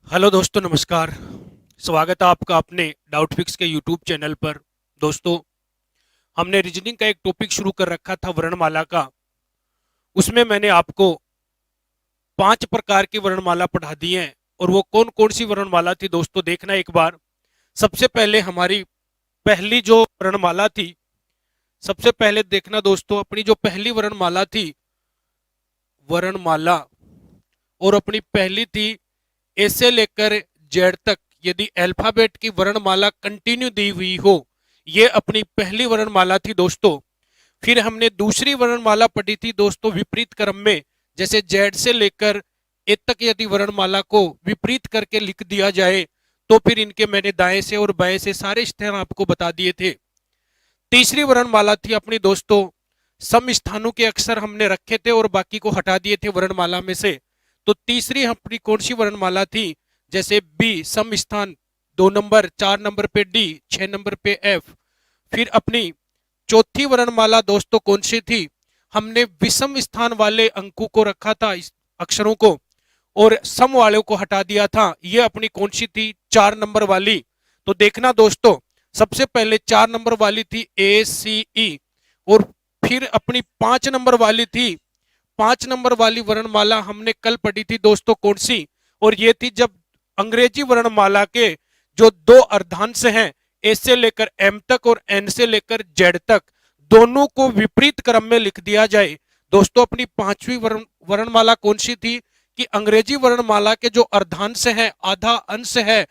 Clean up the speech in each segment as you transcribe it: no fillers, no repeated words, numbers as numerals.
Hello दोस्तों, नमस्कार। स्वागत है आपका अपने डाउट फिक्स के यूट्यूब चैनल पर। दोस्तों, हमने रीजनिंग का एक टॉपिक शुरू कर रखा था वर्णमाला का। उसमें मैंने आपको 5 प्रकार की वर्णमाला पढ़ा दी है। और वो कौन कौन सी वर्णमाला थी दोस्तों, देखना एक बार। सबसे पहले हमारी पहली जो वर्णमाला थी, सबसे पहले देखना दोस्तों, अपनी जो पहली वर्णमाला थी, वर्णमाला, और अपनी पहली थी ए से लेकर जेड तक। यदि अल्फाबेट की वर्णमाला कंटिन्यू दी हुई हो, ये अपनी पहली वर्णमाला थी दोस्तों। फिर हमने दूसरी वर्णमाला पढ़ी थी दोस्तों विपरीत क्रम में। जैसे जेड से लेकर ए तक यदि वर्णमाला को विपरीत करके लिख दिया जाए तो फिर इनके मैंने दाएं से और बाएं से सारे स्थान आपको बता दिए थे। तीसरी वर्णमाला थी अपनी दोस्तों, सम स्थानों के अक्षर हमने रखे थे और बाकी को हटा दिए थे वर्णमाला में से। तो तीसरी अपनी कौन सी वर्णमाला थी? जैसे बी सम स्थान 2 नंबर, 4 नंबर पे डी, 6 नंबर पे एफ। फिर अपनी चौथी वर्णमाला दोस्तों कौन सी थी? हमने विषम स्थान वाले अंकों को रखा था, इस अक्षरों को, और सम वाले को हटा दिया था। ये अपनी कौन सी थी? 4 नंबर वाली। तो देखना दोस्तों, सबसे पहले 4 नंबर वाली थी ए सी ई। और फिर अपनी 5 नंबर वाली थी, 5 नंबर वाली वर्णमाला हमने कल पढ़ी थी दोस्तों, कौन सी? और ये थी जब अंग्रेजी वर्णमाला के जो दो अर्धांश हैं, ए से लेकर एम तक और एन से लेकर जेड तक, दोनों को विपरीत क्रम में लिख दिया जाए। दोस्तों, अपनी पांचवी वर्णमाला कौन सी थी? कि अंग्रेजी वर्णमाला के जो अर्धांश हैं, आधा अंश है,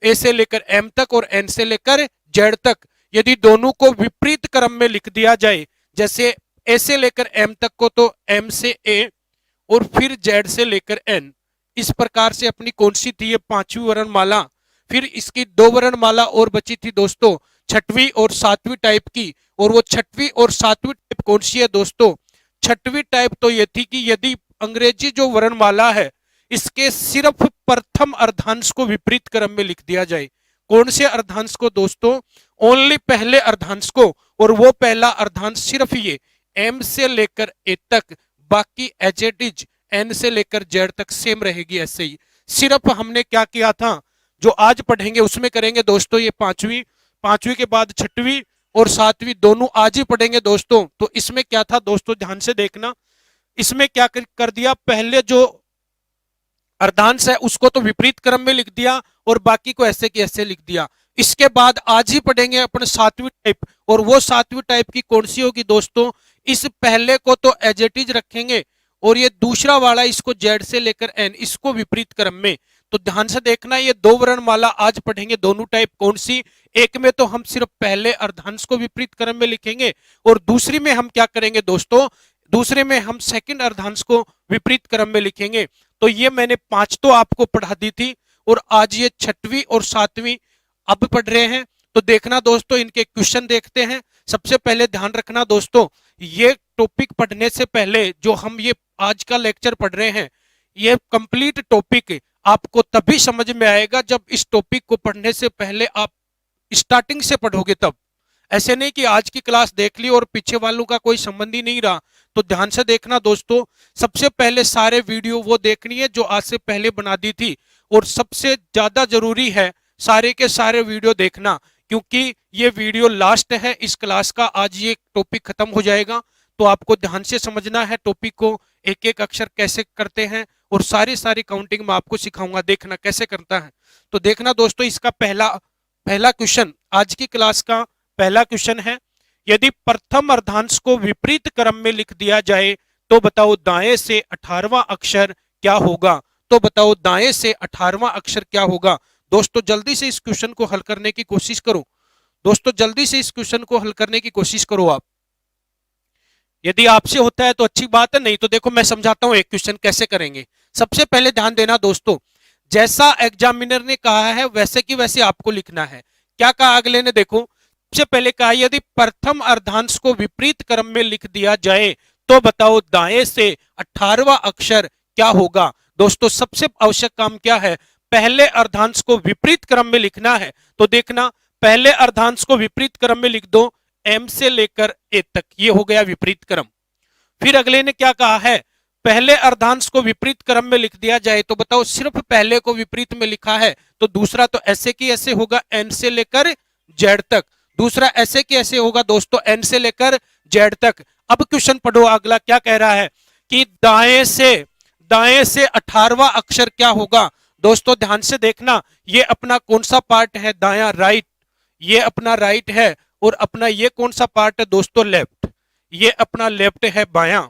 ए से लेकर एम तक और एन से लेकर जेड तक, यदि दोनों को विपरीत क्रम में लिख दिया जाए, जैसे ए से लेकर एम तक को तो एम से ए और फिर जेड से लेकर एन, इस प्रकार से अपनी कौन सी थी? ये पांचवी वर्णमाला। फिर इसकी दो वर्णमाला और बची थी दोस्तों, छठवीं और सातवीं टाइप की। और वो छठवीं और सातवीं टाइप कौन सी है दोस्तों? छठवीं टाइप तो ये थी कि यदि अंग्रेजी जो वर्णमाला है, इसके सिर्फ प्रथम अर्धांश को विपरीत क्रम में लिख दिया जाए। कौन से अर्धांश को दोस्तों? ओनली पहले अर्धांश को। और वो पहला अर्धांश सिर्फ ये एम से लेकर ए तक, बाकी एच एट इज एन से लेकर जेड तक सेम रहेगी ऐसे ही। सिर्फ हमने क्या किया था, जो आज पढ़ेंगे उसमें करेंगे दोस्तों, ये पांचवी, पांचवी के बाद छठवीं और सातवीं दोनों आज ही पढ़ेंगे दोस्तों। तो इसमें क्या था दोस्तों, ध्यान से देखना। इसमें क्या कर दिया, पहले जो अर्धांश है उसको तो विपरीत क्रम में लिख दिया और बाकी को ऐसे की ऐसे लिख दिया। इसके बाद आज ही पढ़ेंगे अपने सातवीं टाइप। और वो सातवीं टाइप की कौन सी होगी दोस्तों? इस पहले को तो एज इट इज रखेंगे और ये दूसरा वाला, इसको जेड से लेकर एन, इसको विपरीत क्रम में। तो ध्यान से देखना, ये दो वर्णमाला आज पढ़ेंगे, दोनों टाइप कौन सी? एक में तो हम सिर्फ पहले अर्धांश को विपरीत क्रम में लिखेंगे और दूसरी में हम क्या करेंगे दोस्तों, दूसरे में हम सेकंड अर्धांश को विपरीत क्रम में लिखेंगे। तो ये मैंने पांच तो आपको पढ़ा दी थी और आज ये छठवीं और सातवीं अब पढ़ रहे हैं। तो देखना दोस्तों, इनके क्वेश्चन देखते हैं। सबसे पहले ध्यान रखना दोस्तों, ये टॉपिक पढ़ने से पहले जो हम ये आज का लेक्चर पढ़ रहे हैं, ये कंप्लीट टॉपिक आपको तभी समझ में आएगा जब इस टॉपिक को पढ़ने से पहले आप स्टार्टिंग से पढ़ोगे तब। ऐसे नहीं कि आज की क्लास देख ली और पीछे वालों का कोई संबंध ही नहीं रहा। तो ध्यान से देखना दोस्तों, सबसे पहले सारे वीडियो वो देखनी है जो आज से पहले बना दी थी। और सबसे ज्यादा जरूरी है सारे के सारे वीडियो देखना, क्योंकि ये वीडियो लास्ट है इस क्लास का। आज ये टॉपिक खत्म हो जाएगा, तो आपको ध्यान से समझना है टॉपिक को, एक एक अक्षर कैसे करते हैं और सारी सारी काउंटिंग में आपको सिखाऊंगा, देखना कैसे करता है। तो देखना दोस्तों, इसका पहला पहला क्वेश्चन, आज की क्लास का पहला क्वेश्चन है, यदि प्रथम अर्धांश को विपरीत क्रम में लिख दिया जाए तो बताओ दाएं से 18वां अक्षर क्या होगा? तो बताओ दाएं से 18वां अक्षर क्या होगा? दोस्तों जल्दी से इस क्वेश्चन को हल करने की कोशिश करो। दोस्तों जल्दी से इस क्वेश्चन को हल करने की कोशिश करो आप। यदि आपसे होता है तो अच्छी बात है, नहीं तो देखो मैं समझाता हूं एक क्वेश्चन कैसे करेंगे। सबसे पहले ध्यान देना दोस्तों, जैसा एग्जामिनर ने कहा है वैसे की वैसे आपको लिखना है। क्या कहा अगले ने? देखो, सबसे पहले कहा यदि प्रथम अर्धांश को विपरीत क्रम में लिख दिया जाए तो बताओ दाएं से 18वां अक्षर क्या होगा? दोस्तों सबसे आवश्यक काम क्या है? पहले अर्धांश को विपरीत क्रम में लिखना है। तो देखना, पहले अर्धांश को विपरीत क्रम में लिख दो, एम से लेकर ए तक, ये हो गया विपरीत क्रम। फिर अगले ने क्या कहा है? पहले अर्धांश को विपरीत क्रम में लिख दिया जाए तो बताओ, सिर्फ पहले को विपरीत में लिखा है तो दूसरा तो ऐसे की ऐसे होगा एन से लेकर जेड तक, दूसरा ऐसे की ऐसे होगा दोस्तों एन से लेकर जेड तक। अब क्वेश्चन पढ़ो अगला क्या कह रहा है कि दाएं से 18वां अक्षर क्या होगा। दोस्तों ध्यान से देखना, ये अपना कौन सा पार्ट है, दायां राइट, ये अपना राइट है, और अपना ये कौन सा पार्ट है दोस्तों, लेफ्ट, ये अपना लेफ्ट है बायां।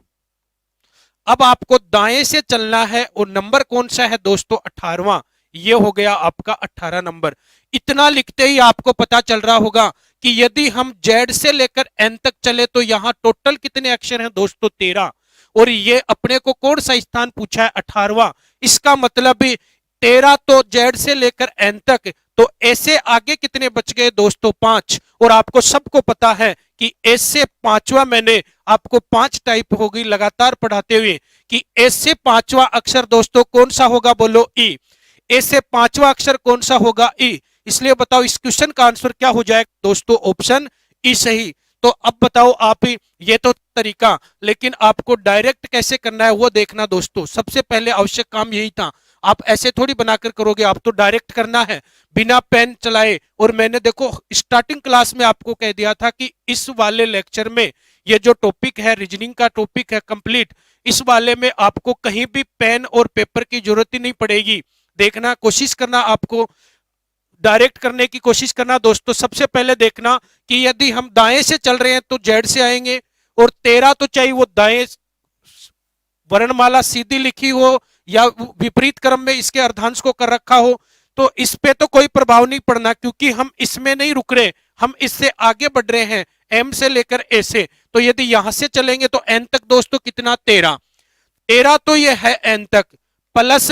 अब आपको दाएं से चलना है और नंबर कौन सा है दोस्तों, 18वां, ये हो गया आपका 18 नंबर। इतना लिखते ही आपको पता चल रहा होगा कि यदि हम जेड से लेकर एन तक चले तो यहां टोटल कितने अक्षर हैं दोस्तों, 13, और ये अपने को कौन सा स्थान पूछा है, 18वां। इसका मतलब 13 तो जेड से लेकर एन तक, तो ऐसे आगे कितने बच गए दोस्तों, 5। और आपको सबको पता है कि ऐसे पांचवा, मैंने आपको 5 टाइप होगी लगातार पढ़ाते हुए कि ऐसे पांचवा अक्षर दोस्तों कौन सा होगा, बोलो ई। ऐसे पांचवा अक्षर कौन सा होगा, ई। इसलिए बताओ इस क्वेश्चन का आंसर क्या हो जाएगा दोस्तों, ऑप्शन ई सही। तो अब बताओ आप, ये तो तरीका, लेकिन आपको डायरेक्ट कैसे करना है वो देखना दोस्तों। सबसे पहले आवश्यक काम यही था, आप ऐसे थोड़ी बनाकर करोगे, आप तो डायरेक्ट करना है बिना पेन चलाए। और मैंने देखो स्टार्टिंग क्लास में आपको कह दिया था कि इस वाले लेक्चर में ये जो टॉपिक है, रीजनिंग का टॉपिक है कंप्लीट, इस वाले में आपको कहीं भी पेन और पेपर की जरूरत ही नहीं पड़ेगी। देखना, कोशिश करना, आपको डायरेक्ट करने की कोशिश करना दोस्तों। सबसे पहले देखना कि यदि हम दाएं से चल रहे हैं तो जेड से आएंगे, और 13 तो चाहिए वो दाएं वर्णमाला सीधी लिखी हो या विपरीत क्रम में इसके अर्धांश को कर रखा हो, तो इस पे तो कोई प्रभाव नहीं पड़ना, क्योंकि हम इसमें नहीं रुक रहे, हम इससे आगे बढ़ रहे हैं एम से लेकर ए से। तो यदि यहां से चलेंगे तो एन तक दोस्तों कितना, 13 तो ये है एन तक, प्लस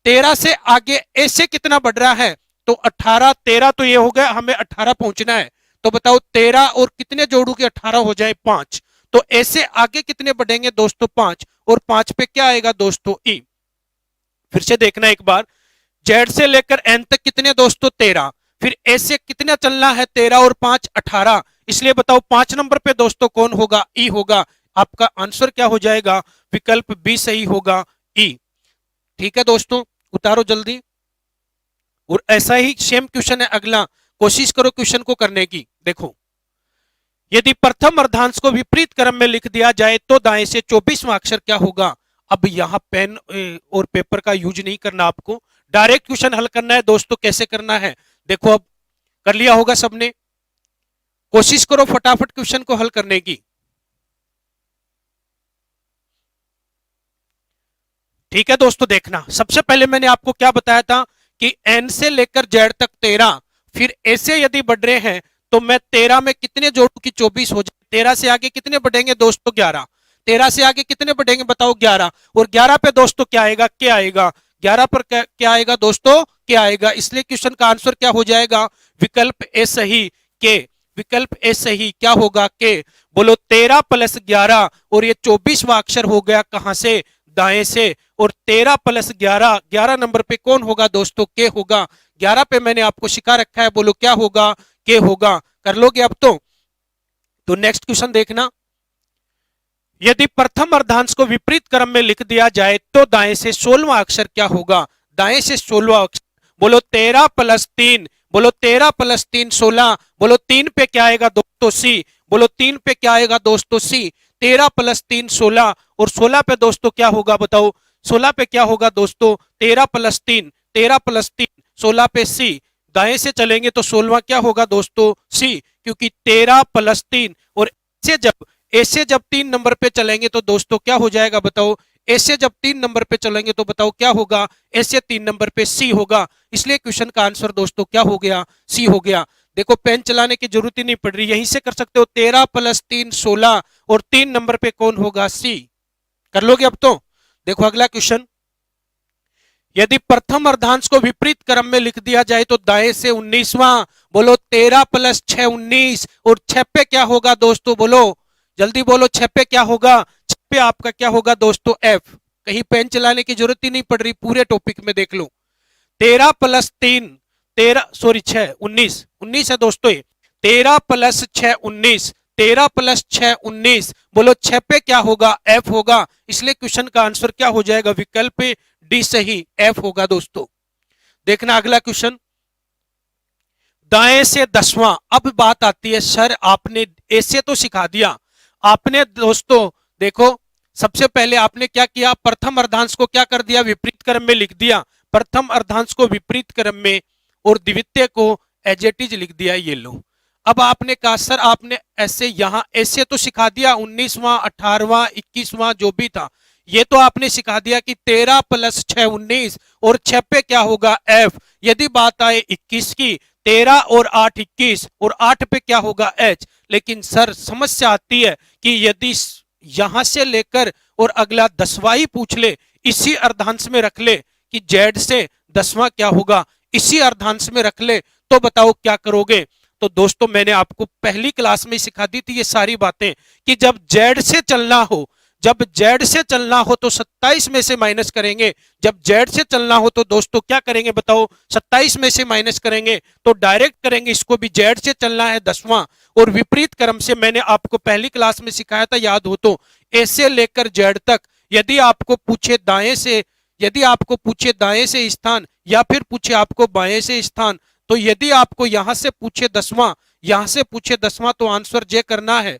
13 से आगे ए से कितना बढ़ रहा है, तो 18, 13 तो ये हो गया, हमें 18 पहुंचना है। तो बताओ 13 और कितने जोड़ू के 18 हो जाए, 5। तो ऐसे आगे कितने बढ़ेंगे दोस्तों, 5, और 5 पे क्या आएगा दोस्तों, ई। फिर से देखना एक बार, जेड से लेकर एन तक कितने दोस्तों, 13, फिर ए से कितना चलना है, 13 और 5 18। इसलिए बताओ 5 नंबर पे दोस्तों कौन होगा, ई होगा। आपका आंसर क्या हो जाएगा, विकल्प बी सही होगा, ई। ठीक है दोस्तों, उतारो जल्दी। और ऐसा ही सेम क्वेश्चन है अगला, कोशिश करो क्वेश्चन को करने की। देखो, यदि प्रथम अर्धांश को विपरीत क्रम में लिख दिया जाए तो दाएं से 24वां अक्षर क्या होगा। अब यहां पेन और पेपर का यूज नहीं करना, आपको डायरेक्ट क्वेश्चन हल करना है दोस्तों। कैसे करना है देखो, अब कर लिया होगा सबने, कोशिश करो फटाफट क्वेश्चन को हल करने की। ठीक है दोस्तों, देखना, सबसे पहले मैंने आपको क्या बताया था कि एन से लेकर जेड तक 13, फिर ए से यदि बढ़ रहे हैं तो मैं 13 में कितने जोड़ू कि 24 हो जाए। 13 से आगे कितने बढ़ेंगे दोस्तों, 11। 13 से आगे कितने बढ़ेंगे बताओ, 11, और 11 पे दोस्तों क्या आएगा, क्या आएगा, 11 पर क्या आएगा दोस्तों, क्या आएगा। इसलिए क्वेश्चन का आंसर क्या हो जाएगा, विकल्प ए सही, के। विकल्प ए सही क्या होगा, के। बोलो 13 + 11, और ये 24वां अक्षर हो गया कहां से, दाएं से, और 13 + 11, 11 नंबर पे कौन होगा दोस्तों, के होगा। 11 पे मैंने आपको सिखा रखा है, बोलो क्या होगा, के होगा। कर लोगे अब तो नेक्स्ट क्वेश्चन देखना, यदि प्रथम अर्धांश को विपरीत क्रम में लिख दिया जाए तो दाएं से 16वां अक्षर क्या होगा। दाएं से 16वां अक्षर, बोलो 13 + 3, बोलो 13 + 3 16, बोलो 3 पे क्या आएगा दोस्तों, सी। बोलो 3 पे क्या आएगा दोस्तों, सी। 13 + 3 16, और 16 पे दोस्तों क्या होगा बताओ, 16 पे क्या होगा दोस्तों, 13 + 3, 13 + 3 16 पे सी। दाएं से चलेंगे तो 16वां क्या होगा दोस्तों, सी, क्योंकि 13 + 3, और ऐसे जब 3 नंबर पे चलेंगे तो दोस्तों क्या हो जाएगा बताओ, ऐसे जब 3 नंबर पे चलेंगे तो बताओ क्या होगा, ऐसे 3 नंबर पे सी होगा। इसलिए क्वेश्चन का आंसर दोस्तों क्या हो गया, सी हो गया। देखो पेन चलाने की जरूरत ही नहीं पड़ रही, यहीं से कर सकते हो, 13 + 3 16, और 3 नंबर पे कौन होगा, सी। कर लोगे अब तो। देखो अगला क्वेश्चन, यदि प्रथम अर्धांश को विपरीत क्रम में लिख दिया जाए तो दाएं से 19वां, बोलो 13 + 6 19, और 6 पे क्या होगा दोस्तों, बोलो जल्दी बोलो, 6 पे क्या होगा, 6 पे आपका क्या होगा दोस्तों, एफ। कहीं पेन चलाने की जरूरत ही नहीं पड़ रही, पूरे टॉपिक में देख लो। 13 + 3 13, सॉरी 6 19 19 है दोस्तों, 13 + 6 19, 13 प्लस 6 19, बोलो 6 पे क्या होगा, एफ होगा। इसलिए क्वेश्चन का आंसर क्या हो जाएगा, विकल्प डी सही एफ होगा दोस्तों। देखना अगला क्वेश्चन, दाएं से 10वां। अब बात आती है सर आपने ऐसे तो सिखा दिया आपने दोस्तों, देखो सबसे पहले आपने क्या किया, प्रथम अर्धांश को क्या कर दिया, विपरीत क्रम में लिख दिया, प्रथम अर्धांश को विपरीत क्रम में और द्वितीय को एज इट इज लिख दिया, ये लो। अब आपने कहा सर आपने ऐसे यहां ऐसे तो सिखा दिया 19वां 18वां 21वां जो भी था, ये तो आपने सिखा दिया कि 13 प्लस 6 19 और 6 पे क्या होगा एफ। यदि बात आए 21 की, 13 और 8 21 और 8 पे क्या होगा एच। लेकिन सर समस्या आती है कि यदि यहां से लेकर और अगला 10वां ही पूछ ले, इसी अर्धांश में रख ले कि जेड से 10वां क्या होगा, इसी अर्धांश में रख ले, तो बताओ क्या करोगे। तो दोस्तों मैंने आपको पहली क्लास में सिखा दी थी ये सारी बातें कि जब जेड से चलना हो, जब जेड से चलना हो तो 27 में से माइनस करेंगे, जब जेड से चलना हो तो दोस्तों क्या करेंगे बताओ, 27 में से माइनस करेंगे, तो डायरेक्ट करेंगे इसको भी, जेड से चलना है 10वां और विपरीत क्रम से मैंने आपको पहली क्लास में सिखाया था याद हो तो, ए से लेकर जेड तक यदि आपको पूछे दाएं से, यदि आपको पूछे दाएं से स्थान या फिर पूछे आपको बाएं से स्थान, तो यदि आपको यहां से पूछे 10वां, यहां से पूछे 10वां तो आंसर जे करना है।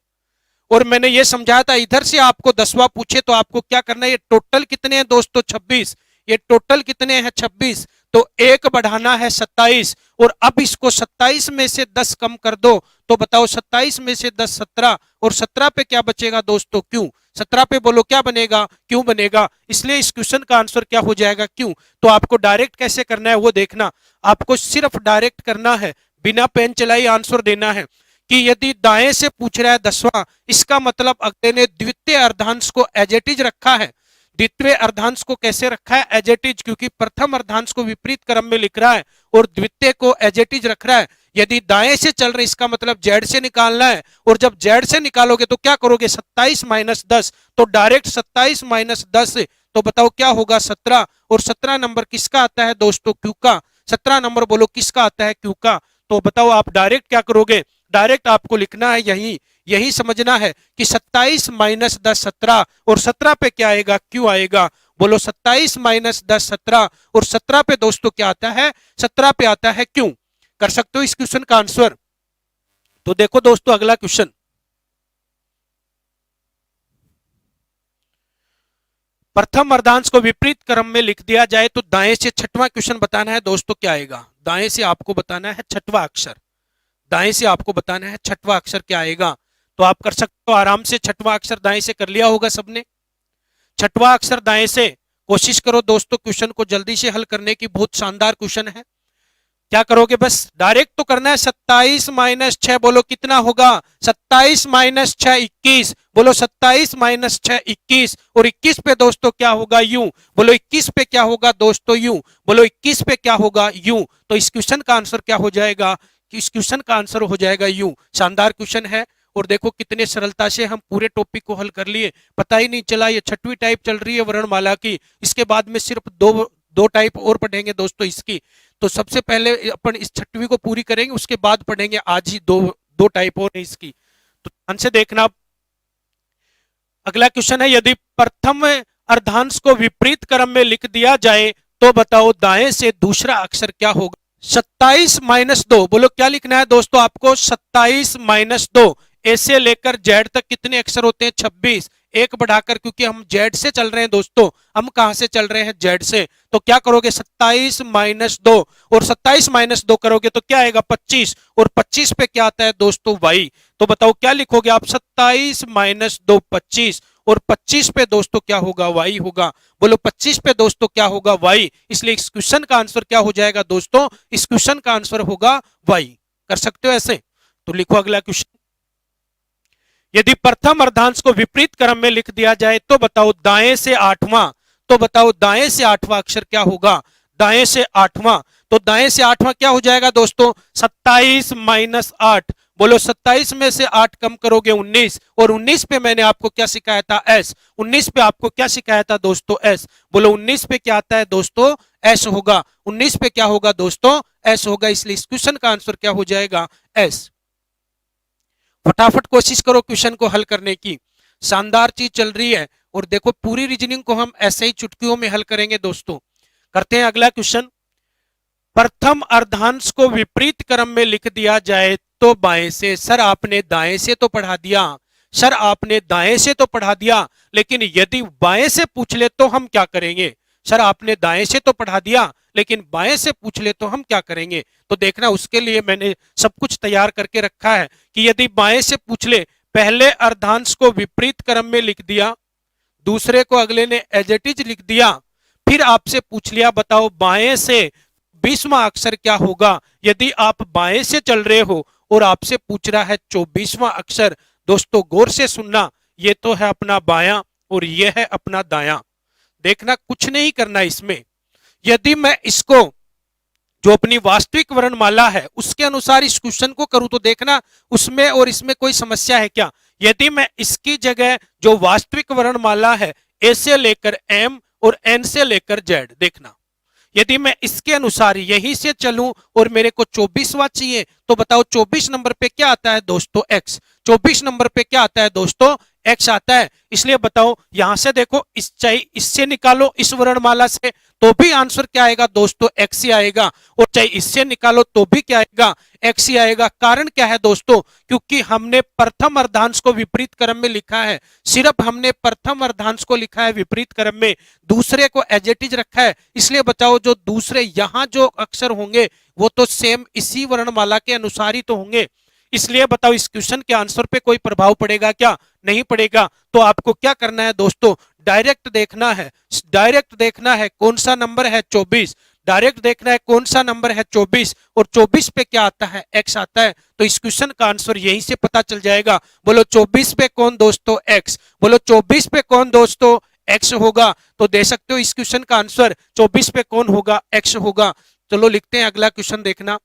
और मैंने ये समझाया था इधर से आपको 10वां पूछे तो आपको क्या करना है, ये टोटल कितने हैं दोस्तों 26, ये टोटल कितने हैं 26, तो एक बढ़ाना है 27 और अब इसको 27 में से 10 कम कर दो तो बताओ 27 में से 10 17 और 17 पे क्या बचेगा दोस्तों, क्यों। 17 पे बोलो क्या बनेगा, क्यों बनेगा। इसलिए इस क्वेश्चन का आंसर क्या हो जाएगा, क्यों। तो आपको डायरेक्ट कैसे करना है वो देखना, आपको सिर्फ डायरेक्ट करना है, बिना पेन चलाई आंसर देना है कि यदि दाएं से पूछ रहा है 10वां, इसका मतलब अगले ने द्वितीय अर्धांश को एज इट इज रखा है। द्वितीय अर्धांश को कैसे रखा है, एज इट इज, क्योंकि प्रथम अर्धांश को विपरीत क्रम में लिख रहा है और द्वितीय को एज इट इज रख रहा है। यदि दाएं से चल रहे इसका मतलब जेड से निकालना है और जब जेड से निकालोगे तो क्या करोगे 27 माइनस 10, तो डायरेक्ट 27 माइनस 10 तो बताओ क्या होगा 17 और 17 नंबर किसका आता है दोस्तों, क्यू का। 17 नंबर बोलो किसका आता है, क्यू का। तो बताओ आप डायरेक्ट क्या करोगे, डायरेक्ट आपको लिखना है यही यही समझना है कि 27 माइनस 10 17 और 17 पे क्या आएगा, क्यू आएगा। बोलो 27 माइनस 10 17 और 17 पे दोस्तों क्या आता है, 17 पे आता है क्यू। कर सकते हो इस क्वेश्चन का आंसर। तो देखो दोस्तों अगला क्वेश्चन, प्रथम अर्धांश को विपरीत क्रम में लिख दिया जाए तो दाएं से छठवां क्वेश्चन बताना है दोस्तों, क्या आएगा। दाएं से आपको बताना है छठवां अक्षर, दाएं से आपको बताना है छठवां अक्षर क्या आएगा। तो आप कर सकते हो आराम से, छठवां अक्षर दाएं से कर लिया होगा सबने। छठवां अक्षर दाएं से कोशिश करो दोस्तों क्वेश्चन को जल्दी से हल करने की, बहुत शानदार क्वेश्चन है। क्या करोगे, बस डायरेक्ट तो करना है। 27 माइनस 6 बोलो कितना होगा, 27 माइनस 6 21, बोलो 27 माइनस 6 21 और 21 पे दोस्तों क्या होगा, यू। बोलो 21 पे क्या होगा दोस्तों, यू। बोलो 21 पे क्या होगा, यू। तो इस क्वेश्चन का आंसर क्या हो जाएगा, कि इस क्वेश्चन का आंसर हो जाएगा यू। शानदार क्वेश्चन है और देखो कितने सरलता से हम पूरे टॉपिक को हल कर लिए, पता ही नहीं चला। ये छठवीं टाइप चल रही है वर्णमाला की, इसके बाद में सिर्फ दो टाइप और पढ़ेंगे दोस्तों इसकी। तो सबसे पहले अपन इस छठवीं को पूरी करेंगे, उसके बाद पढ़ेंगे आज ही दो टाइप और है इसकी। तो ध्यान से देखना। अगला क्वेश्चन है, यदि प्रथम अर्धांश को विपरीत क्रम में लिख दिया जाए तो बताओ दाएं से दूसरा अक्षर क्या होगा। 27 माइनस 2 बोलो क्या लिखना है दोस्तों आपको, 27 माइनस 2। ए से लेकर जेड तक कितने अक्षर होते हैं, 26। एक बढ़ाकर, क्योंकि हम जेड से चल रहे हैं दोस्तों, हम कहां से चल रहे हैं, जेड से। तो क्या करोगे 27 माइनस 2 और 27 माइनस 2 करोगे तो क्या आएगा 25 और 25 पे क्या आता है दोस्तों, वाई। तो बताओ क्या लिखोगे आप, 27 माइनस 2 25 और 25 पे दोस्तों क्या होगा, वाई होगा। बोलो 25 पे दोस्तों क्या होगा, वाई। इसलिए इस क्वेश्चन का आंसर क्या हो जाएगा दोस्तों, इस क्वेश्चन का आंसर होगा वाई। कर सकते हो ऐसे। तो लिखो अगला क्वेश्चन, यदि प्रथम अर्धांश को विपरीत क्रम में लिख दिया जाए तो बताओ दाएं से आठवां, तो बताओ दाएं से आठवां अक्षर क्या होगा, दाएं से आठवां। तो दाएं से आठवां क्या हो जाएगा दोस्तों, 27 माइनस 8। बोलो 27 में से 8 कम करोगे 19 और 19 पे मैंने आपको क्या सिखाया था, एस। 19 पे आपको क्या सिखाया था दोस्तों, एस। बोलो 19 पे क्या आता है दोस्तों, एस होगा। 19 पे क्या होगा दोस्तों, एस होगा। इसलिए इस क्वेश्चन का आंसर क्या हो जाएगा, एस। फटाफट कोशिश करो क्वेश्चन को हल करने की, शानदार चीज चल रही है। और देखो पूरी रीजनिंग को हम ऐसे ही चुटकियों में हल करेंगे दोस्तों। करते हैं अगला क्वेश्चन। प्रथम अर्धांश को विपरीत क्रम में लिख दिया जाए तो बाएं से। सर आपने दाएं से तो पढ़ा दिया, सर आपने दाएं से तो पढ़ा दिया, लेकिन यदि बाएं से पूछ ले तो हम क्या करेंगे। सर आपने दाएं से तो पढ़ा दिया लेकिन बाएं से पूछ ले तो हम क्या करेंगे। तो देखना उसके लिए मैंने सब कुछ तैयार करके रखा है कि यदि बाएं से पूछ ले, पहले अर्धांश को विपरीत क्रम में लिख दिया, दूसरे को अगले ने एज इट इज लिख दिया, फिर आपसे पूछ लिया बताओ बाएं से 20वां अक्षर क्या होगा। यदि आप बाएं से चल रहे हो और आपसे पूछ रहा है 24वां अक्षर, दोस्तों गौर से सुनना, ये तो है अपना बायां और ये है अपना दायां। देखना कुछ नहीं करना इसमें। यदि मैं इसको जो अपनी वास्तविक वर्णमाला है उसके अनुसार इस क्वेश्चन को करूं तो देखना उसमें और इसमें कोई समस्या है क्या। यदि मैं इसकी जगह जो वास्तविक वर्णमाला है ए से लेकर एम और एन से लेकर जेड, देखना यदि मैं इसके अनुसार यहीं से चलूं और मेरे को 24वां चाहिए तो बताओ 24 नंबर पे क्या आता है दोस्तों एक्स। 24 नंबर पे क्या आता है दोस्तों एक्स आता है। इसलिए बताओ यहां से देखो इस चाहे इससे निकालो इस वर्णमाला से तो भी आंसर क्या आएगा दोस्तों एक्स ही आएगा, और चाहे इससे निकालो तो भी क्या आएगा एक्स ही आएगा। कारण क्या है दोस्तों, क्योंकि हमने प्रथम अर्धांश को विपरीत क्रम में लिखा है, सिर्फ हमने प्रथम अर्धांश को लिखा है विपरीत क्रम में, दूसरे को एज इट इज रखा है। इसलिए बताओ जो दूसरे यहां जो अक्षर होंगे वो तो सेम इसी वर्णमाला के अनुसार ही तो होंगे। इसलिए बताओ इस क्वेश्चन के आंसर पे कोई प्रभाव पड़ेगा क्या, नहीं पड़ेगा। तो आपको क्या करना है दोस्तों, डायरेक्ट देखना है, डायरेक्ट देखना है कौन सा नंबर है 24, डायरेक्ट देखना है कौन सा नंबर है 24 और 24 पे क्या आता है एक्स आता है। तो इस क्वेश्चन का आंसर यहीं से पता चल जाएगा। बोलो 24 पे कौन दोस्तों एक्स, बोलो 24 पे कौन दोस्तों एक्स होगा। तो दे सकते हो इस क्वेश्चन का आंसर 24 पे कौन होगा एक्स होगा। चलो लिखते हैं अगला क्वेश्चन। देखना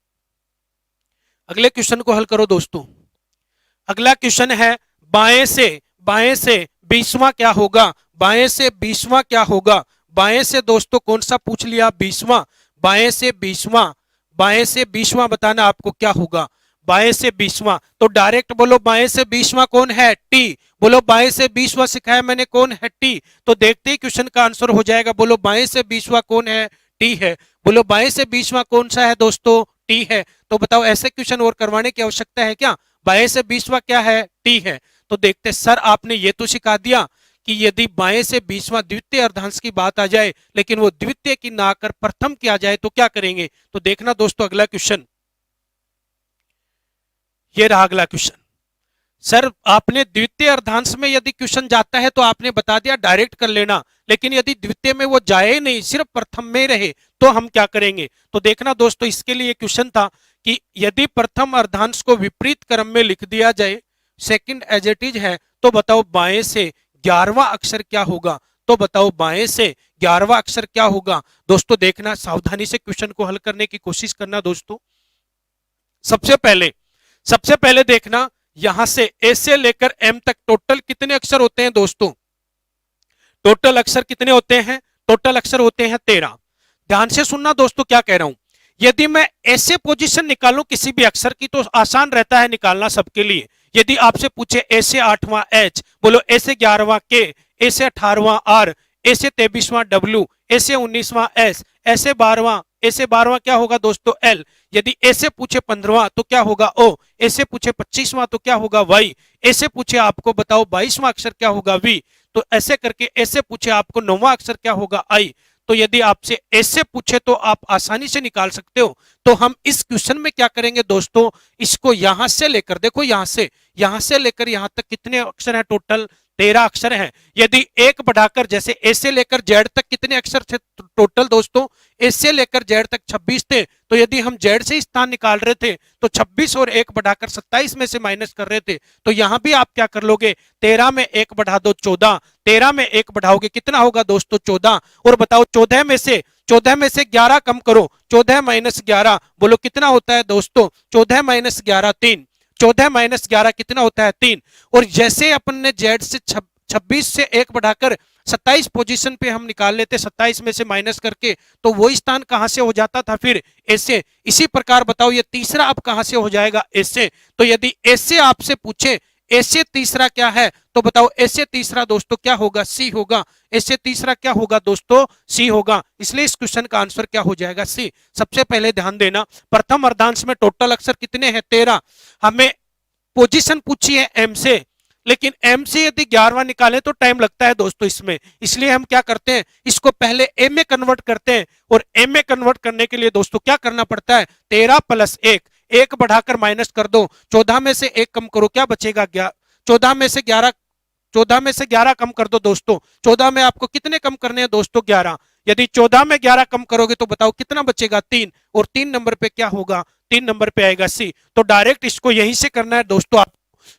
अगले क्वेश्चन को हल करो दोस्तों। अगला क्वेश्चन है बाएं से 20वां क्या होगा, बाएं से 20वां क्या होगा। बाएं से दोस्तों कौन सा पूछ लिया 20वां, बाएं से 20वां, बाएं से 20वां बताना आपको क्या होगा बाएं से 20वां। तो डायरेक्ट बोलो बाएं से 20वां कौन है टी, बोलो बाएं से 20वां सिखाया मैंने कौन है टी। तो देखते ही क्वेश्चन का आंसर हो जाएगा। बोलो बाएं से 20वां कौन है टी है, बोलो बाएं से 20वां कौन सा है दोस्तों टी है। तो बताओ ऐसे क्वेश्चन और करवाने की आवश्यकता है क्या, बाएं से 20वां क्या है टी है। तो देखते सर आपने ये तो सिखा दिया कि यदि बाएं से 20वां द्वितीय अर्धांश की बात आ जाए लेकिन वो द्वितीय की ना आकर प्रथम की आ जाए तो क्या करेंगे। तो देखना दोस्तों अगला क्वेश्चन, ये रहा अगला क्वेश्चन। सर आपने द्वितीय अर्धांश में यदि क्वेश्चन जाता है तो आपने बता दिया डायरेक्ट कर लेना, लेकिन यदि द्वितीय में वो जाए ही नहीं सिर्फ प्रथम में रहे तो हम क्या करेंगे। तो देखना दोस्तों इसके लिए क्वेश्चन था कि यदि प्रथम अर्धांश को विपरीत क्रम में लिख दिया जाए, सेकंड एज इट इज है, तो बताओ बाएं से 11वां अक्षर क्या होगा। तो बताओ बाएं से 11वां अक्षर क्या होगा। दोस्तों देखना सावधानी से क्वेश्चन को हल करने की कोशिश करना दोस्तों। सबसे पहले देखना यहां से ए से लेकर एम तक टोटल कितने अक्षर होते हैं दोस्तों, टोटल अक्षर कितने होते हैं, टोटल अक्षर होते हैं 13। ध्यान से सुनना दोस्तों क्या कह रहा हूं। यदि मैं ऐसे पोजीशन निकालूं किसी भी अक्षर की तो आसान रहता है निकालना सबके लिए। यदि आपसे पूछे ए से 8वां एच, बोलो ए से 11वां के, ए से 18वां आर, ए से 23वां डब्ल्यू, ए से 19वां एस, ऐसे 12वां, ए से 12वां क्या होगा दोस्तों एल। यदि ए से पूछे 15वां तो क्या होगा ओ, ए से पूछे 25वां तो क्या होगा वाई, ए से पूछे आपको बताओ 22वां अक्षर क्या होगा वी। तो ऐसे करके ए से पूछे आपको 9वां अक्षर क्या होगा आई। तो यदि आपसे ऐसे पूछे तो आप आसानी से निकाल सकते हो। तो हम इस क्वेश्चन में क्या करेंगे दोस्तों, इसको यहां से लेकर देखो यहां से लेकर यहां तक कितने अक्षर हैं टोटल 13 अक्षर हैं। यदि एक बढ़ाकर जैसे ए से लेकर जेड तक कितने अक्षर थे टोटल दोस्तों, ए से लेकर जेड तक 26 थे। तो यदि हम जेड से स्थान निकाल रहे थे तो 26 और 1 बढ़ाकर 27 में से माइनस कर रहे थे। तो यहां भी आप क्या कर लोगे 13 में 1 बढ़ा दो 14, 13 में 1 बढ़ाओगे कितना होगा दोस्तों 14। और बताओ 14 में से 11 कम करो, 14 माइनस 11 बोलो कितना होता है दोस्तों, 14 माइनस 11 3, 14 माइनस 11 कितना होता है 3। और जैसे अपन ने जेड से 26 से 1 बढ़ाकर 27 पोजीशन पे हम निकाल लेते 27 में से माइनस करके, तो वो स्थान कहां से हो जाता था फिर ऐसे। इसी प्रकार बताओ ये तीसरा अब कहां से हो जाएगा ऐसे। तो यदि ऐसे आपसे पूछे ऐसे तीसरा क्या है, तो बताओ ऐसे तीसरा दोस्तों क्या होगा, सी होगा। ऐसे तीसरा क्या होगा दोस्तों, सी होगा। इसलिए इस क्वेश्चन का आंसर क्या हो जाएगा, सी। सबसे पहले ध्यान देना, प्रथम अर्धांश में टोटल अक्षर कितने हैं, 13। हमें पोजीशन पूछी है एम से, लेकिन एम से यदि 11वां निकाले तो टाइम लगता है दोस्तों इसमें। इसलिए हम क्या करते हैं, इसको पहले एम में कन्वर्ट करते हैं, और एम में कन्वर्ट करने के लिए दोस्तों क्या करना पड़ता है, 13 प्लस 1, एक बढ़ाकर माइनस कर दो, 14 में से 1 कम करो, क्या बचेगा, 14 में से 11, 14 में से 11 कम कर दो दोस्तों। 14 में आपको कितने कम करने हैं दोस्तों, 11। यदि 14 में 11 कम करोगे तो बताओ कितना बचेगा, 3। और 3 नंबर पे क्या होगा, 3 नंबर पे आएगा सी। तो डायरेक्ट इसको यहीं से करना है दोस्तों। आप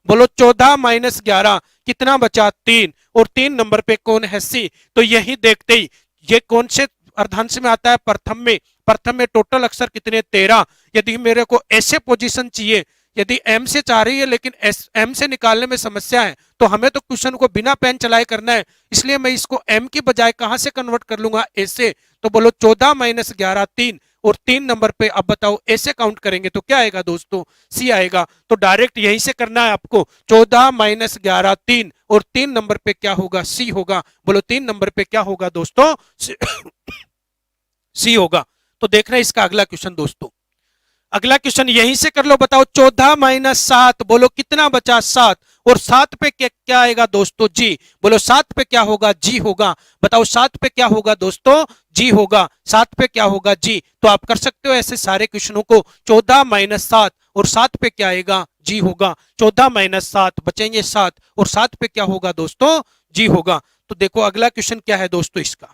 बोलो 14 माइनस 11 कितना बचा, 3। और 3 नंबर पे कौन है, सी। तो यही देखते ही ये कौन से अर्धांश में आता है, प्रथम में। प्रथम में टोटल अक्षर कितने, 13। यदि मेरे को ऐसे पोजीशन चाहिए, यदि एम से चाह रही है लेकिन एम से निकालने में समस्या है, तो हमें तो क्वेश्चन को बिना पेन चलाए करना है। इसलिए मैं इसको एम की बजाय कहां से कन्वर्ट कर लूंगा, ऐसे। तो बोलो 14 माइनस 11, 3। और 3 नंबर पे अब बताओ ऐसे काउंट करेंगे तो क्या आएगा दोस्तों, सी आएगा। तो डायरेक्ट यहीं से करना है आपको, 14 माइनस 11, 3। और 3 नंबर पे क्या होगा, सी होगा। बोलो 3 नंबर पे क्या होगा दोस्तों, सी होगा। तो देख रहे हैं इसका अगला क्वेश्चन दोस्तों। अगला क्वेश्चन यहीं से कर लो, बताओ 14 माइनस 7, बोलो कितना बचा, 7। और 7 पे क्या आएगा दोस्तों, जी। बोलो 7 पे क्या होगा, जी होगा। बताओ 7 पे क्या होगा दोस्तों, जी होगा। 7 पे क्या होगा, जी। तो आप कर सकते हो ऐसे सारे क्वेश्चनों को, 14 माइनस 7 और 7 पे क्या आएगा, जी होगा। 14 माइनस 7 बचेंगे 7, और 7 पे क्या होगा दोस्तों, जी होगा। तो देखो अगला क्वेश्चन क्या है दोस्तों इसका।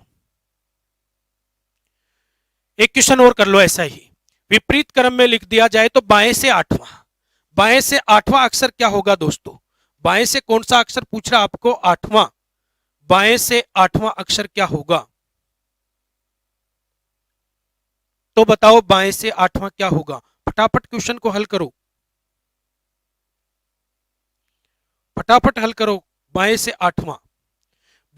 एक क्वेश्चन और कर लो ऐसा ही, विपरीत क्रम में लिख दिया जाए तो बाएं से आठवां, बाएं से आठवां अक्षर क्या होगा दोस्तों। बाएं से कौन सा अक्षर पूछ रहा आपको, आठवां। बाएं से आठवां अक्षर क्या होगा, तो बताओ बाएं से आठवां क्या होगा। फटाफट क्वेश्चन को हल करो, फटाफट हल करो। बाएं से आठवां,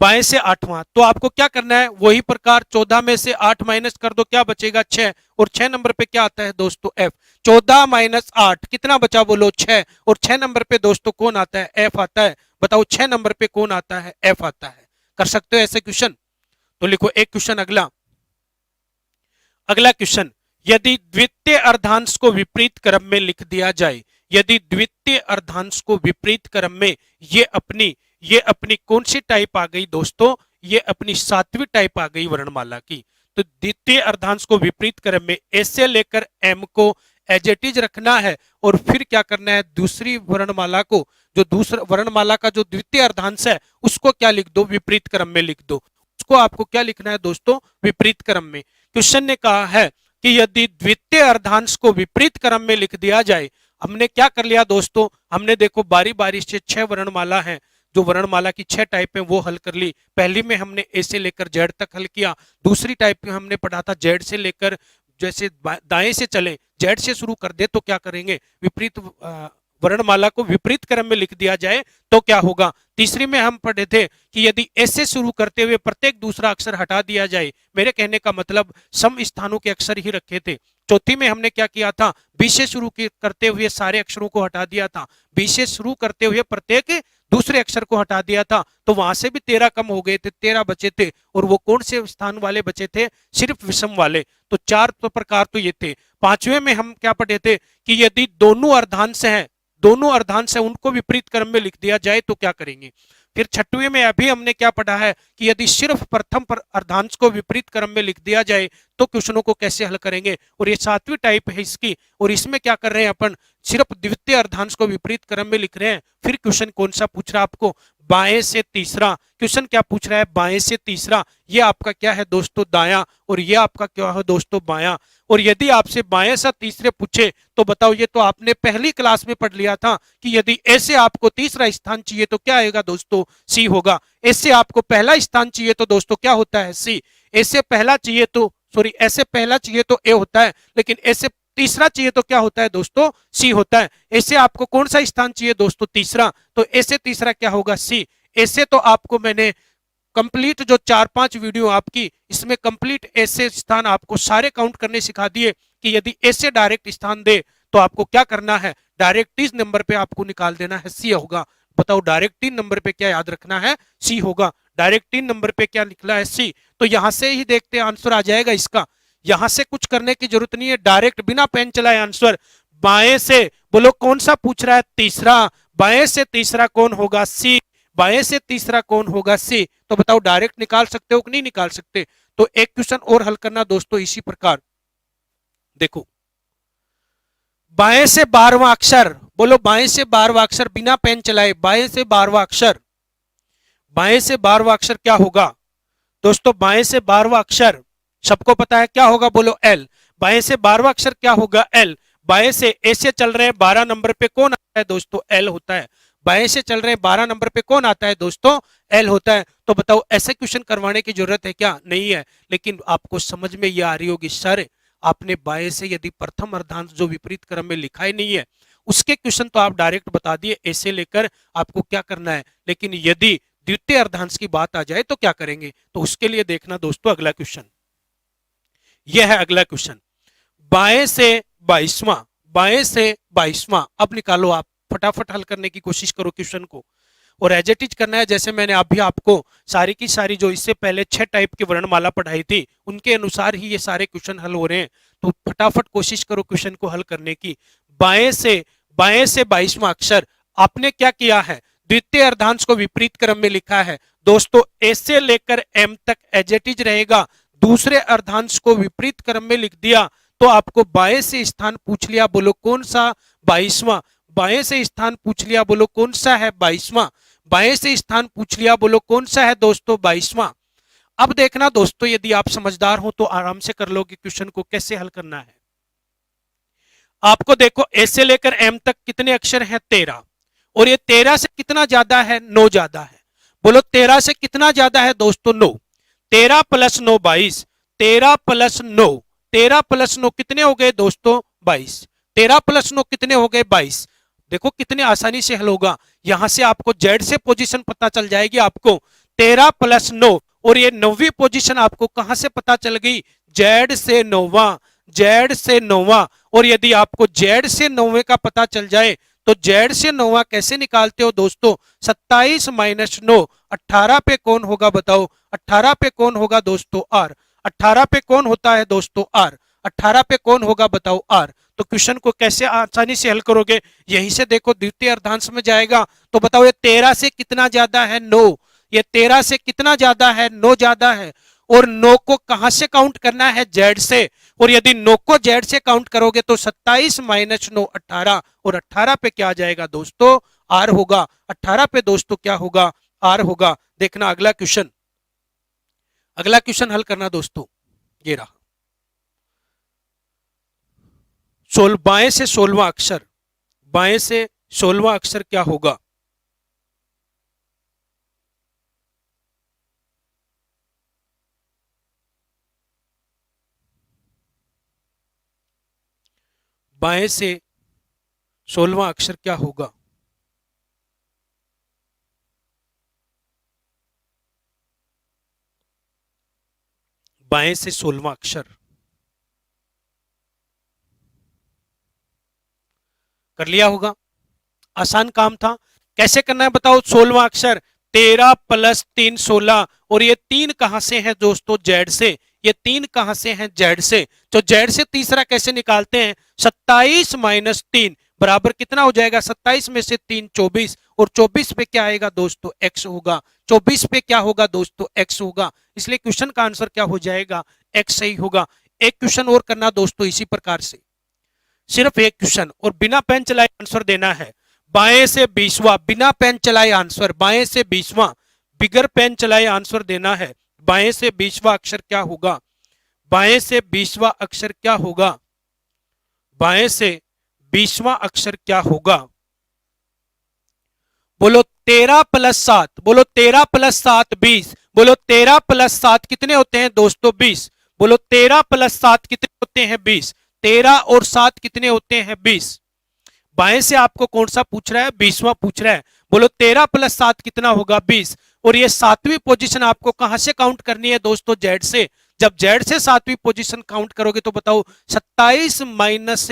बाएं से आठवां, तो आपको क्या करना है, वही प्रकार 14 में से 8 माइनस कर दो, क्या बचेगा, 6। और 6 नंबर पे क्या आता है दोस्तों, एफ। 14 माइनस 8 कितना बचा, बोलो 6। और 6 नंबर पे दोस्तों कौन आता है, एफ आता है। बताओ 6 नंबर पे कौन आता है, एफ आता है। कर सकते हो ऐसे क्वेश्चन। तो लिखो एक क्वेश्चन अगला। अगला क्वेश्चन, यदि द्वितीय अर्धांश को विपरीत क्रम में लिख दिया जाए, यदि द्वितीय अर्धांश को विपरीत क्रम में, ये अपनी कौन सी टाइप आ गई दोस्तों, ये अपनी 7वीं टाइप आ गई वर्णमाला की। तो द्वितीय अर्धांश को विपरीत क्रम में ऐसे लेकर एम को एज इट इज रखना है, और फिर क्या करना है, दूसरी वर्णमाला को, जो दूसरा वर्णमाला का जो द्वितीय अर्धांश है उसको क्या लिख दो, विपरीत क्रम में लिख दो। उसको आपको क्या लिखना है दोस्तों, विपरीत क्रम में। क्वेश्चन ने कहा है कि यदि द्वितीय अर्धांश को विपरीत क्रम में लिख दिया जाए, हमने क्या कर लिया दोस्तों, हमने देखो बारी बारी से 6 वर्णमाला है, जो वर्णमाला की 6 टाइप है वो हल कर ली। पहली में हमने ए से लेकर जेड तक हल किया। दूसरी टाइप में हमने पढ़ा था जेड से लेकर, जैसे दाएं से चले जेड से शुरू कर दे तो क्या करेंगे, विपरीत वर्णमाला को विपरीत क्रम में लिख दिया जाए तो क्या होगा। तीसरी में हम पढ़े थे कि यदि ऐसे शुरू करते हुए प्रत्येक दूसरा अक्षर हटा दिया जाए, मेरे कहने का मतलब सम स्थानों के अक्षर ही रखे थे। चौथी में हमने क्या किया था, बी से शुरू करते हुए सारे अक्षरों को हटा दिया था, बी से शुरू करते हुए प्रत्येक दूसरे अक्षर को हटा दिया था, तो वहां से भी 13 कम हो गए थे, 13 बचे थे। और वो कौन से स्थान वाले बचे थे, सिर्फ विषम वाले। तो 4 प्रकार तो ये थे। पांचवें में हम क्या पढ़े थे कि यदि दोनों अर्धांश हैं, दोनों अर्धांश है उनको विपरीत क्रम में लिख दिया जाए तो क्या करेंगे। फिर छठवें में अभी हमने क्या पढ़ा है कि यदि सिर्फ प्रथम पर अर्धांश को विपरीत क्रम में लिख दिया जाए तो क्वेश्चनों को कैसे हल करेंगे। और ये 7वीं टाइप है इसकी, और इसमें क्या कर रहे हैं अपन, सिर्फ द्वितीय अर्धांश को विपरीत क्रम में लिख रहे हैं। फिर क्वेश्चन कौन सा पूछ रहा है आपको, बाएं से तीसरा। क्वेश्चन क्या पूछ रहा है, बाएं से तीसरा। ये आपका क्या है दोस्तों, दायां, और ये आपका क्या है दोस्तों, बायां। और यदि आपसे बाएं से तीसरे पूछे तो बताओ, ये तो आपने पहली क्लास में पढ़ लिया था कि यदि ऐसे आपको तीसरा स्थान चाहिए तो क्या आएगा दोस्तों, सी होगा। ऐसे आपको पहला स्थान चाहिए तो दोस्तों क्या होता है, सी। ऐसे पहला चाहिए तो ऐसे पहला चाहिए तो ए होता है, लेकिन ऐसे तीसरा चाहिए तो क्या होता है दोस्तों, सी होता है। ऐसे आपको कौन सा स्थान चाहिए दोस्तों, तीसरा, तो ऐसे तीसरा क्या होगा, सी। ऐसे तो आपको मैंने कंप्लीट जो 4-5 वीडियो आपकी, इसमें कंप्लीट ऐसे स्थान आपको सारे काउंट करने सिखा दिए कि यदि ऐसे डायरेक्ट स्थान दे तो आपको क्या करना है, डायरेक्ट 30 नंबर पे आपको निकाल देना है, सी होगा। बताओ डायरेक्ट 3 नंबर पे क्या याद रखना है, सी होगा। डायरेक्ट 3 नंबर पे क्या निकला है, सी। तो यहां से ही देखते हैं आंसर आ जाएगा इसका। यहां से कुछ करने की जरूरत नहीं है, डायरेक्ट बिना पेन चलाए आंसर। बाएं से बोलो कौन सा पूछ रहा है, तीसरा। बाएं से तीसरा कौन होगा, सी। बाएं से तीसरा कौन होगा, सी। तो बताओ डायरेक्ट निकाल सकते हो कि नहीं निकाल सकते। तो एक क्वेश्चन और हल करना दोस्तों इसी प्रकार। देखो बाएं से 12वां अक्षर, बोलो बाएं से 12वां अक्षर बिना पेन चलाए, बाएं से 12वां अक्षर, बाएं से 12वां अक्षर क्या होगा दोस्तों, बाएं से 12वां अक्षर सबको पता है क्या होगा, बोलो एल। बाएं से 12वां अक्षर क्या होगा, एल। बाएं से ऐसे चल रहे हैं 12 नंबर पे कौन आता है दोस्तों, एल होता है। बाएं से चल रहे हैं 12 नंबर पे कौन आता है दोस्तों, एल होता है। तो बताओ ऐसे क्वेश्चन करवाने की जरूरत है क्या, नहीं है। लेकिन आपको समझ में ये आ रही होगी सर, आपने बाएं से यदि प्रथम अर्धांश जो विपरीत क्रम में लिखा ही नहीं है उसके क्वेश्चन तो आप डायरेक्ट बता दिए, ऐसे लेकर आपको क्या करना है। लेकिन यदि द्वितीय अर्धांश की बात आ जाए तो क्या करेंगे, तो उसके लिए देखना दोस्तों अगला क्वेश्चन। यह है अगला क्वेश्चन, बाएं से 22वां, बाएं से 22वां। अब निकालो आप, फटाफट हल करने की कोशिश करो क्वेश्चन को, और एज इट इज करना है जैसे मैंने अभी आपको सारी की सारी जो इससे पहले 6 टाइप की वर्णमाला पढ़ाई थी उनके अनुसार ही ये सारे क्वेश्चन हल हो रहे हैं। तो फटाफट कोशिश करो क्वेश्चन को हल करने की। बाएं से 22वां अक्षर आपने क्या किया है, द्वितीय अर्धांश को विपरीत क्रम में लिखा है दोस्तों, ए से लेकर एम तक एज इट इज रहेगा। दूसरे अर्धांश को विपरीत क्रम में लिख दिया तो आपको बाएं से स्थान पूछ लिया, बोलो कौन सा, 22वां। बाएं से स्थान पूछ लिया, बोलो कौन सा है, 22वां। बाएं से स्थान पूछ लिया, बोलो कौन सा है दोस्तों, 22वां। अब देखना दोस्तों, यदि आप समझदार हो तो आराम से कर लो कि क्वेश्चन को कैसे हल करना है। आपको देखो ए से लेकर एम तक कितने अक्षर हैं, 13। और ये 13 से कितना ज्यादा है, 9 ज्यादा है। बोलो 13 से कितना ज्यादा है दोस्तों, 9। 13 + 9 22, 13 + 9, 13 + 9 कितने हो गए दोस्तों, 22। 13 + 9 कितने हो गए, 22। देखो कितने आसानी से हल होगा। यहां से आपको जेड से पोजीशन पता चल जाएगी आपको, 13 + 9। और ये 9वीं पोजीशन आपको कहां से पता चल गई, जेड से 9वां, जेड से 9वां। और यदि आपको जेड से 9वें का पता चल जाए तो जेड से 9वां कैसे निकालते हो दोस्तों, 27 - 9, 18 पे कौन होगा बताओ, 18 पे कौन होगा दोस्तों, आर। 18 पे कौन होता है दोस्तों, आर। 18 पे कौन होगा बताओ, आर। तो क्वेश्चन को कैसे आसानी से हल करोगे, यहीं से देखो द्वितीय अर्धांश में जाएगा तो बताओ ये 13 से कितना ज्यादा है, 9। ये 13 से कितना ज्यादा है, 9 ज्यादा है। और 9 को कहां से काउंट करना है, जेड से। और यदि 9 को जेड से काउंट करोगे तो 27 - 9 18। और 18 पे क्या आ जाएगा दोस्तों, आर होगा। 18 पे दोस्तों क्या होगा, आर होगा। देखना अगला क्वेश्चन, अगला क्वेश्चन हल करना दोस्तों, ये रहा। बाएं से 16वां अक्षर, बाएं से 16वां अक्षर क्या होगा, बाएं से 16वां अक्षर क्या होगा। बाएं से 16वां अक्षर कर लिया होगा, आसान काम था। कैसे करना है बताओ, 16वां अक्षर, 13 + 3 16। और ये 3 कहां से है दोस्तों, जेड से। ये 3 कहां से हैं, जेड से। तो जेड से तीसरा कैसे निकालते हैं, 27 - 3 बराबर कितना हो जाएगा, 27 में से 3 24। और 24 पे क्या आएगा दोस्तों, एक्स होगा। 24 पे क्या होगा दोस्तों, एक्स होगा। इसलिए क्वेश्चन का आंसर क्या हो जाएगा, एक्स सही होगा। एक क्वेश्चन और करना दोस्तों इसी प्रकार से, सिर्फ एक क्वेश्चन, और बिना पेन चलाए आंसर देना है। बाएं से 20वां, बिना पेन चलाए आंसर, बाएं से 20वां, बिगर पेन चलाए आंसर देना है। बाएं से 20वां अक्षर क्या होगा, बाएं से 20वां अक्षर क्या होगा, बाएं से 20वां अक्षर क्या होगा। बोलो 13 + 7, बोलो 13 + 7 20। बोलो 13 + 7 कितने होते हैं दोस्तों, 20। बोलो 13 + 7 कितने होते हैं, 20। 13 और 7 कितने होते हैं, 20। बाएं से आपको कौन सा पूछ रहा है, 20वां पूछ रहा है। बोलो 13 + 7 कितना होगा, 20। और ये सातवीं पोजीशन आपको कहां से काउंट करनी है दोस्तों? जेड से। जब जेड से सातवीं पोजीशन काउंट करोगे तो बताओ 27 माइनस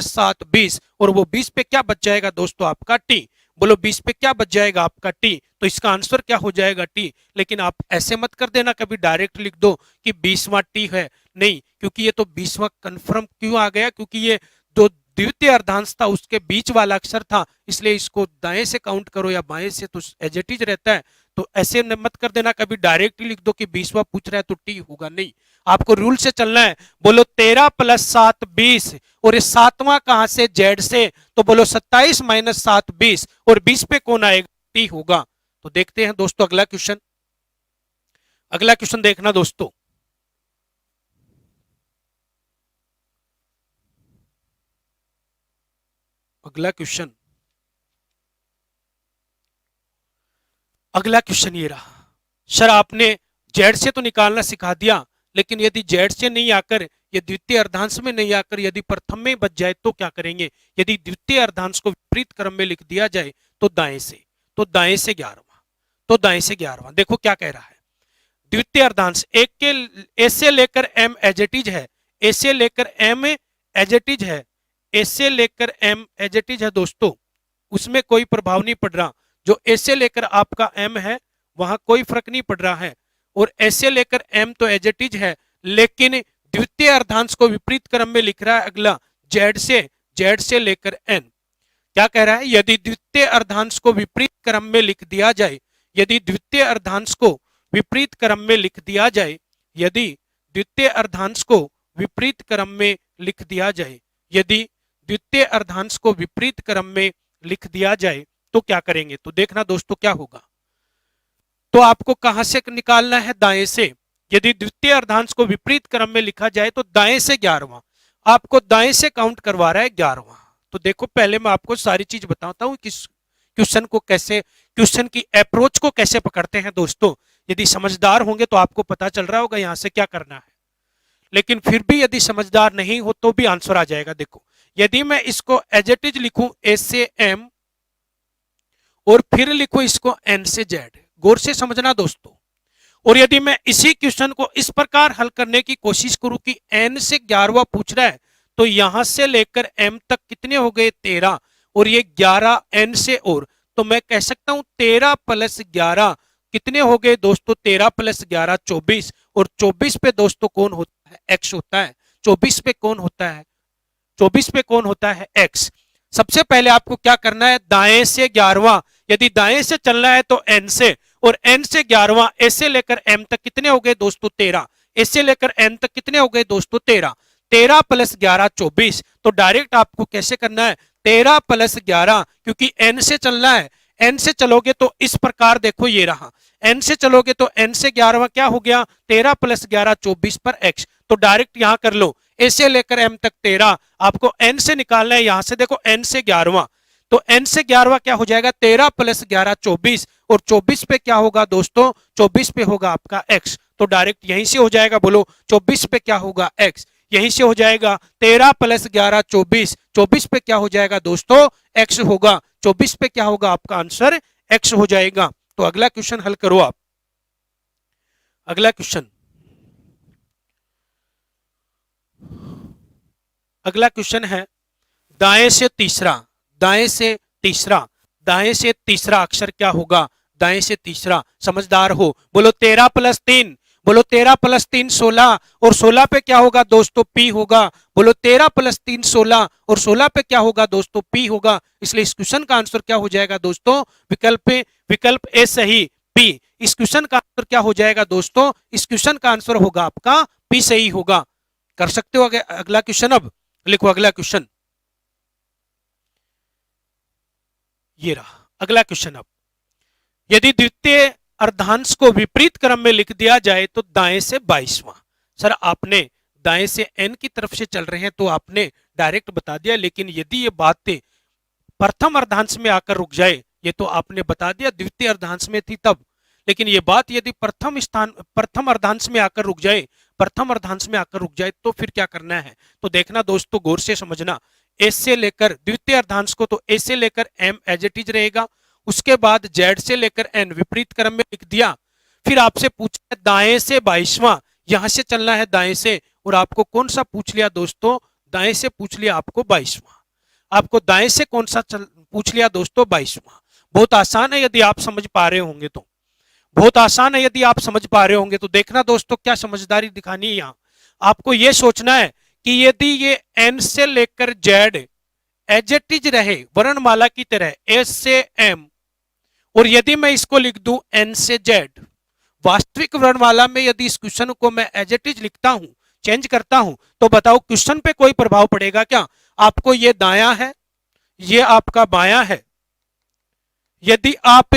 7 20, और वो 20 पे क्या बच जाएगा दोस्तों? आपका टी। बोलो 20 पे क्या बच जाएगा? आपका टी। तो इसका आंसर क्या हो जाएगा? टी। लेकिन आप ऐसे मत कर देना कभी डायरेक्ट लिख दो कि 20वां टी है, नहीं, क्योंकि ये तो 20वां कंफर्म क्यों आ गया? क्योंकि ये दो द्वितीय अर्धांश था, उसके बीच वाला अक्षर था, इसलिए इसको दाएं से काउंट करो या बाएं से, तो एज इट इज रहता है। तो ऐसे मत कर देना कभी डायरेक्ट लिख दो कि 20वां पूछ रहा है तो टी होगा, नहीं, आपको रूल से चलना है। बोलो 13 + 7 20, और ये सातवां कहां से? जेड से। तो बोलो 27 माइनस 7 20, और 20 पे कौन आएगा? टी होगा। तो देखते हैं दोस्तों अगला क्वेश्चन। अगला क्वेश्चन देखना दोस्तों। अगला क्वेश्चन, अगला क्वेश्चन ये रहा। सर आपने जेड से तो निकालना सिखा दिया, लेकिन यदि जेड से नहीं आकर, ये द्वितीय अर्धांश में नहीं आकर यदि प्रथम में बच जाए तो क्या करेंगे? यदि द्वितीय अर्धांश को विपरीत क्रम में लिख दिया जाए तो दाएं से। तो दाएं से 11वां, तो दाएं से 11वां। देखो क्या कह रहा है। द्वितीय अर्धांश एक के ए से लेकर एम एज इट इज है, ए से लेकर एम एज इट इज है, ए से लेकर एम एज इट इज है दोस्तों, उसमें कोई प्रभाव नहीं पड़ रहा। जो ए से लेकर आपका एम है वहां कोई फर्क नहीं पड़ रहा है, और ए से लेकर एम तो एज इट इज है, लेकिन द्वितीय अर्धांश को विपरीत क्रम में लिख रहा है अगला, जेड से लेकर एन। क्या कह रहा है? यदि द्वितीय अर्धांश को विपरीत क्रम में लिख दिया जाए, यदि द्वितीय अर्धांश को विपरीत क्रम में लिख दिया जाए, यदि द्वितीय अर्धांश को विपरीत क्रम में लिख दिया जाए, यदि द्वितीय अर्धांश को विपरीत क्रम में लिख दिया जाए तो क्या करेंगे? तो देखना दोस्तों क्या होगा। तो आपको कहां से निकालना है? दाएं से। यदि द्वितीय अर्धांश को विपरीत क्रम में लिखा जाए तो दाएं से 11वां, आपको दाएं से काउंट करवा रहा है 11वां। तो देखो पहले मैं आपको सारी चीज बताता हूं किस क्वेश्चन को कैसे, क्वेश्चन की अप्रोच को कैसे पकड़ते हैं दोस्तों। यदि समझदार होंगे तो आपको पता चल रहा होगा यहां से क्या करना है, लेकिन फिर भी यदि समझदार नहीं हो तो भी आंसर आ जाएगा। देखो यदि मैं इसको एज इट इज लिखूं ए से एम, और फिर लिखो इसको एन से जेड, गौर से समझना दोस्तों। और यदि मैं इसी क्वेश्चन को इस प्रकार हल करने की कोशिश करूं कि एन से 11वां पूछ रहा है, तो यहां से लेकर एम तक कितने हो गए? 13, और ये 11 एन से, और तो मैं कह सकता हूं 13 + 11 कितने हो गए दोस्तों? 13 + 11 24, और 24 पे दोस्तों कौन होता है? एक्स होता है। 24 पे कौन होता है? 24 पे कौन होता है? एक्स। सबसे पहले आपको क्या करना है? दाएं से 11वां, यदि दाएं से चलना है तो एन से, और एन से 11वां, ए से लेकर एम तक कितने हो गए दोस्तों? 13, ए से लेकर एन तक कितने हो गए दोस्तों? 13, 13 + 11 24। तो डायरेक्ट आपको कैसे करना है? 13 + 11, क्योंकि एन से चलना है, एन से चलोगे तो इस प्रकार, देखो ये रहा, एन से चलोगे तो एन से 11वां क्या हो गया? 13 + 11 24 पर एक्स। तो डायरेक्ट यहां कर लो, ए से लेकर एम तक 13, आपको एन से निकालना है, यहां से देखो एन से 11वां, तो एन से 11वां क्या हो जाएगा? 13 + 11 24, और 24 पे क्या होगा दोस्तों? 24 पे होगा आपका एक्स। तो डायरेक्ट यहीं से हो जाएगा, बोलो 24 पे क्या होगा? एक्स। यहीं से हो जाएगा 13 + 11 24, 24 पे क्या हो जाएगा दोस्तों? एक्स होगा। 24 पे क्या होगा? आपका आंसर एक्स हो जाएगा। तो अगला क्वेश्चन हल करो आप। अगला क्वेश्चन, अगला क्वेश्चन है दाएं से तीसरा, दाएं से तीसरा, दाएं से तीसरा अक्षर क्या होगा? दाएं से तीसरा, समझदार हो, बोलो 13 + 3, बोलो 13 + 3 16, और 16 पे क्या होगा दोस्तों? पी होगा। बोलो 13 + 3 16, और 16 पे क्या होगा दोस्तों? पी होगा। इसलिए इस क्वेश्चन का आंसर क्या हो जाएगा दोस्तों? विकल्प ए सही, पी। इस क्वेश्चन का आंसर क्या हो जाएगा दोस्तों? इस क्वेश्चन का आंसर होगा आपका पी सही होगा। कर सकते हो अगला क्वेश्चन। अब लिखो अगला क्वेश्चन, ये रहा अगला क्वेश्चन। अब यदि द्वितीय अर्धांश को विपरीत क्रम में लिख दिया जाए तो दाएं से 22वां। सर आपने दाएं से एन की तरफ से चल रहे हैं तो आपने डायरेक्ट बता दिया, लेकिन यदि ये बातें प्रथम अर्धांश में आकर रुक जाए, ये तो आपने बता दिया द्वितीय अर्धांश में थी तब, लेकिन ये बात यदि प्रथम अर्धांश में आकर रुक जाए, प्रथम अर्धांश में आकर रुक जाए तो फिर क्या करना है? तो देखना दोस्तों, गौर से समझना। ए से लेकर द्वितीय अर्धांश को तो ए से लेकर एम एज इट इज रहेगा, उसके बाद जेड से लेकर एन विपरीत क्रम में लिख दिया। फिर आपसे पूछा दाएं से 22वां, यहां से चलना है दाएं से, और आपको कौन सा पूछ लिया दोस्तों, दाएं से पूछ लिया आपको 22वां। आपको दाएं से कौन सा पूछ लिया दोस्तों, 22वां। बहुत आसान है यदि आप समझ पा रहे होंगे तो, बहुत आसान है यदि आप समझ पा रहे होंगे तो। देखना दोस्तों क्या समझदारी दिखानी है यहां। आपको यह सोचना है कि यदि ये एन से लेकर जेड एज इट इज रहे वर्णमाला की तरह, एस से एम, और यदि मैं इसको लिख दूं एन से जेड, वास्तविक वर्णमाला में यदि इस क्वेश्चन को मैं एज इट इज लिखता हूं, चेंज करता हूं, तो बताओ क्वेश्चन पे कोई प्रभाव पड़ेगा क्या? आपको ये दायां है, ये आपका बायां है। यदि आप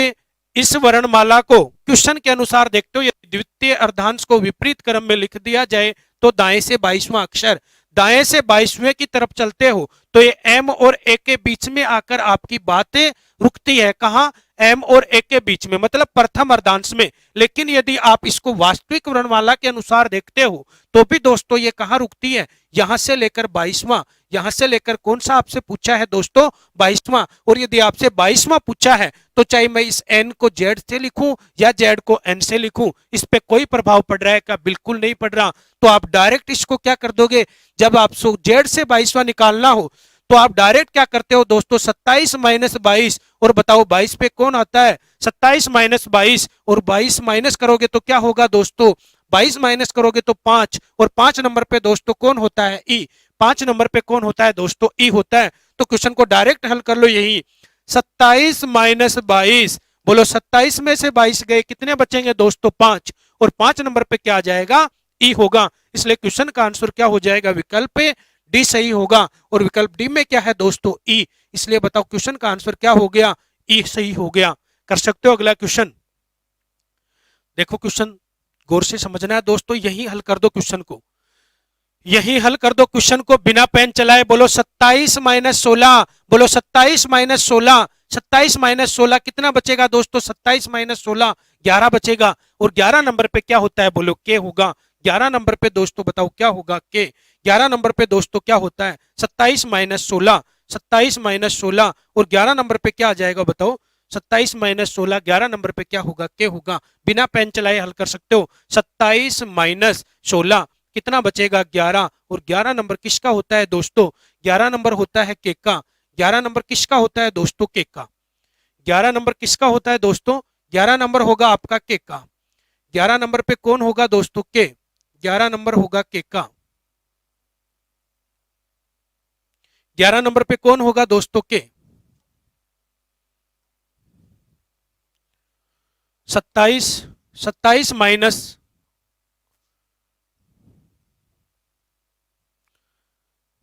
इस वर्णमाला को क्वेश्चन के अनुसार देखते हो, यदि द्वितीय अर्धांश को विपरीत क्रम में लिख दिया जाए तो दाएं से 22वां अक्षर, दाएं से 22वें की तरफ चलते हो तो ये एम और ए के बीच में आकर आपकी बातें रुकती है। कहां? एम और ए के बीच में, मतलब प्रथम अर्धांश में। लेकिन यदि आप इसको वास्तविक वर्णमाला के अनुसार देखते हो तो भी दोस्तों ये कहां रुकती है? यहां से लेकर 22वां, यहां से लेकर कौन सा आपसे पूछा है दोस्तों, 22वां। और यदि आपसे 22वां पूछा है तो चाहे मैं इस एन को जेड से लिखूं या जेड को एन से लिखूं, इस पे कोई प्रभाव पड़ रहा है क्या? बिल्कुल नहीं पड़ रहा। तो आप डायरेक्ट इसको क्या कर दोगे, जब आप जेड से 22वां निकालना हो तो आप डायरेक्ट क्या करते हो दोस्तों, 27 माइनस 22, और बताओ 22 पे कौन आता है, 27 माइनस 22, और 22 माइनस करोगे तो क्या होगा दोस्तों, 22 माइनस करोगे तो 5, और 5 नंबर पे दोस्तों कौन होता है, ई। 5 नंबर पे कौन होता है दोस्तों, ई होता है। तो क्वेश्चन को डायरेक्ट हल कर लो, यही 27 माइनस 22, बोलो 27 में से 22 गए, कितने बचेंगे दोस्तों, 5, और 5 नंबर पे क्या आ जाएगा, ई होगा। इसलिए क्वेश्चन का आंसर क्या हो जाएगा, विकल्प डी सही होगा। और विकल्प डी में क्या है दोस्तों, ई। इसलिए बताओ क्वेश्चन का आंसर क्या हो गया, ई सही हो गया। कर सकते हो अगला क्वेश्चन। देखो क्वेश्चन गौर से समझना है दोस्तों, यही हल कर दो क्वेश्चन को, यही हल कर दो क्वेश्चन को बिना पेन चलाए। बोलो 27 माइनस 16, बोलो 27 माइनस 16, 27 माइनस 16 कितना बचेगा दोस्तों, 27 माइनस 16 11 बचेगा। और 11 नंबर पे क्या होता है, बोलो के होगा। 11 नंबर पे दोस्तों बताओ क्या होगा, के। 11 नंबर पे दोस्तों क्या होता है, 27 माइनस 16, 27 माइनस 16, और 11 नंबर पे क्या आ जाएगा बताओ, 27 माइनस 16, 11 नंबर पे क्या होगा, के होगा। बिना पेन चलाए हल कर सकते हो। 27 माइनस 16 कितना बचेगा, 11, और 11 नंबर किसका होता है दोस्तों, 11 नंबर होता है के का। 11 नंबर किसका होता है दोस्तों, के का। 11 नंबर किसका होता है दोस्तों, 11 नंबर होगा आपका के का। 11 नंबर पे कौन होगा दोस्तों, के। 11 नंबर होगा के का। 11 नंबर पे कौन होगा दोस्तों, के। 27, 27 माइनस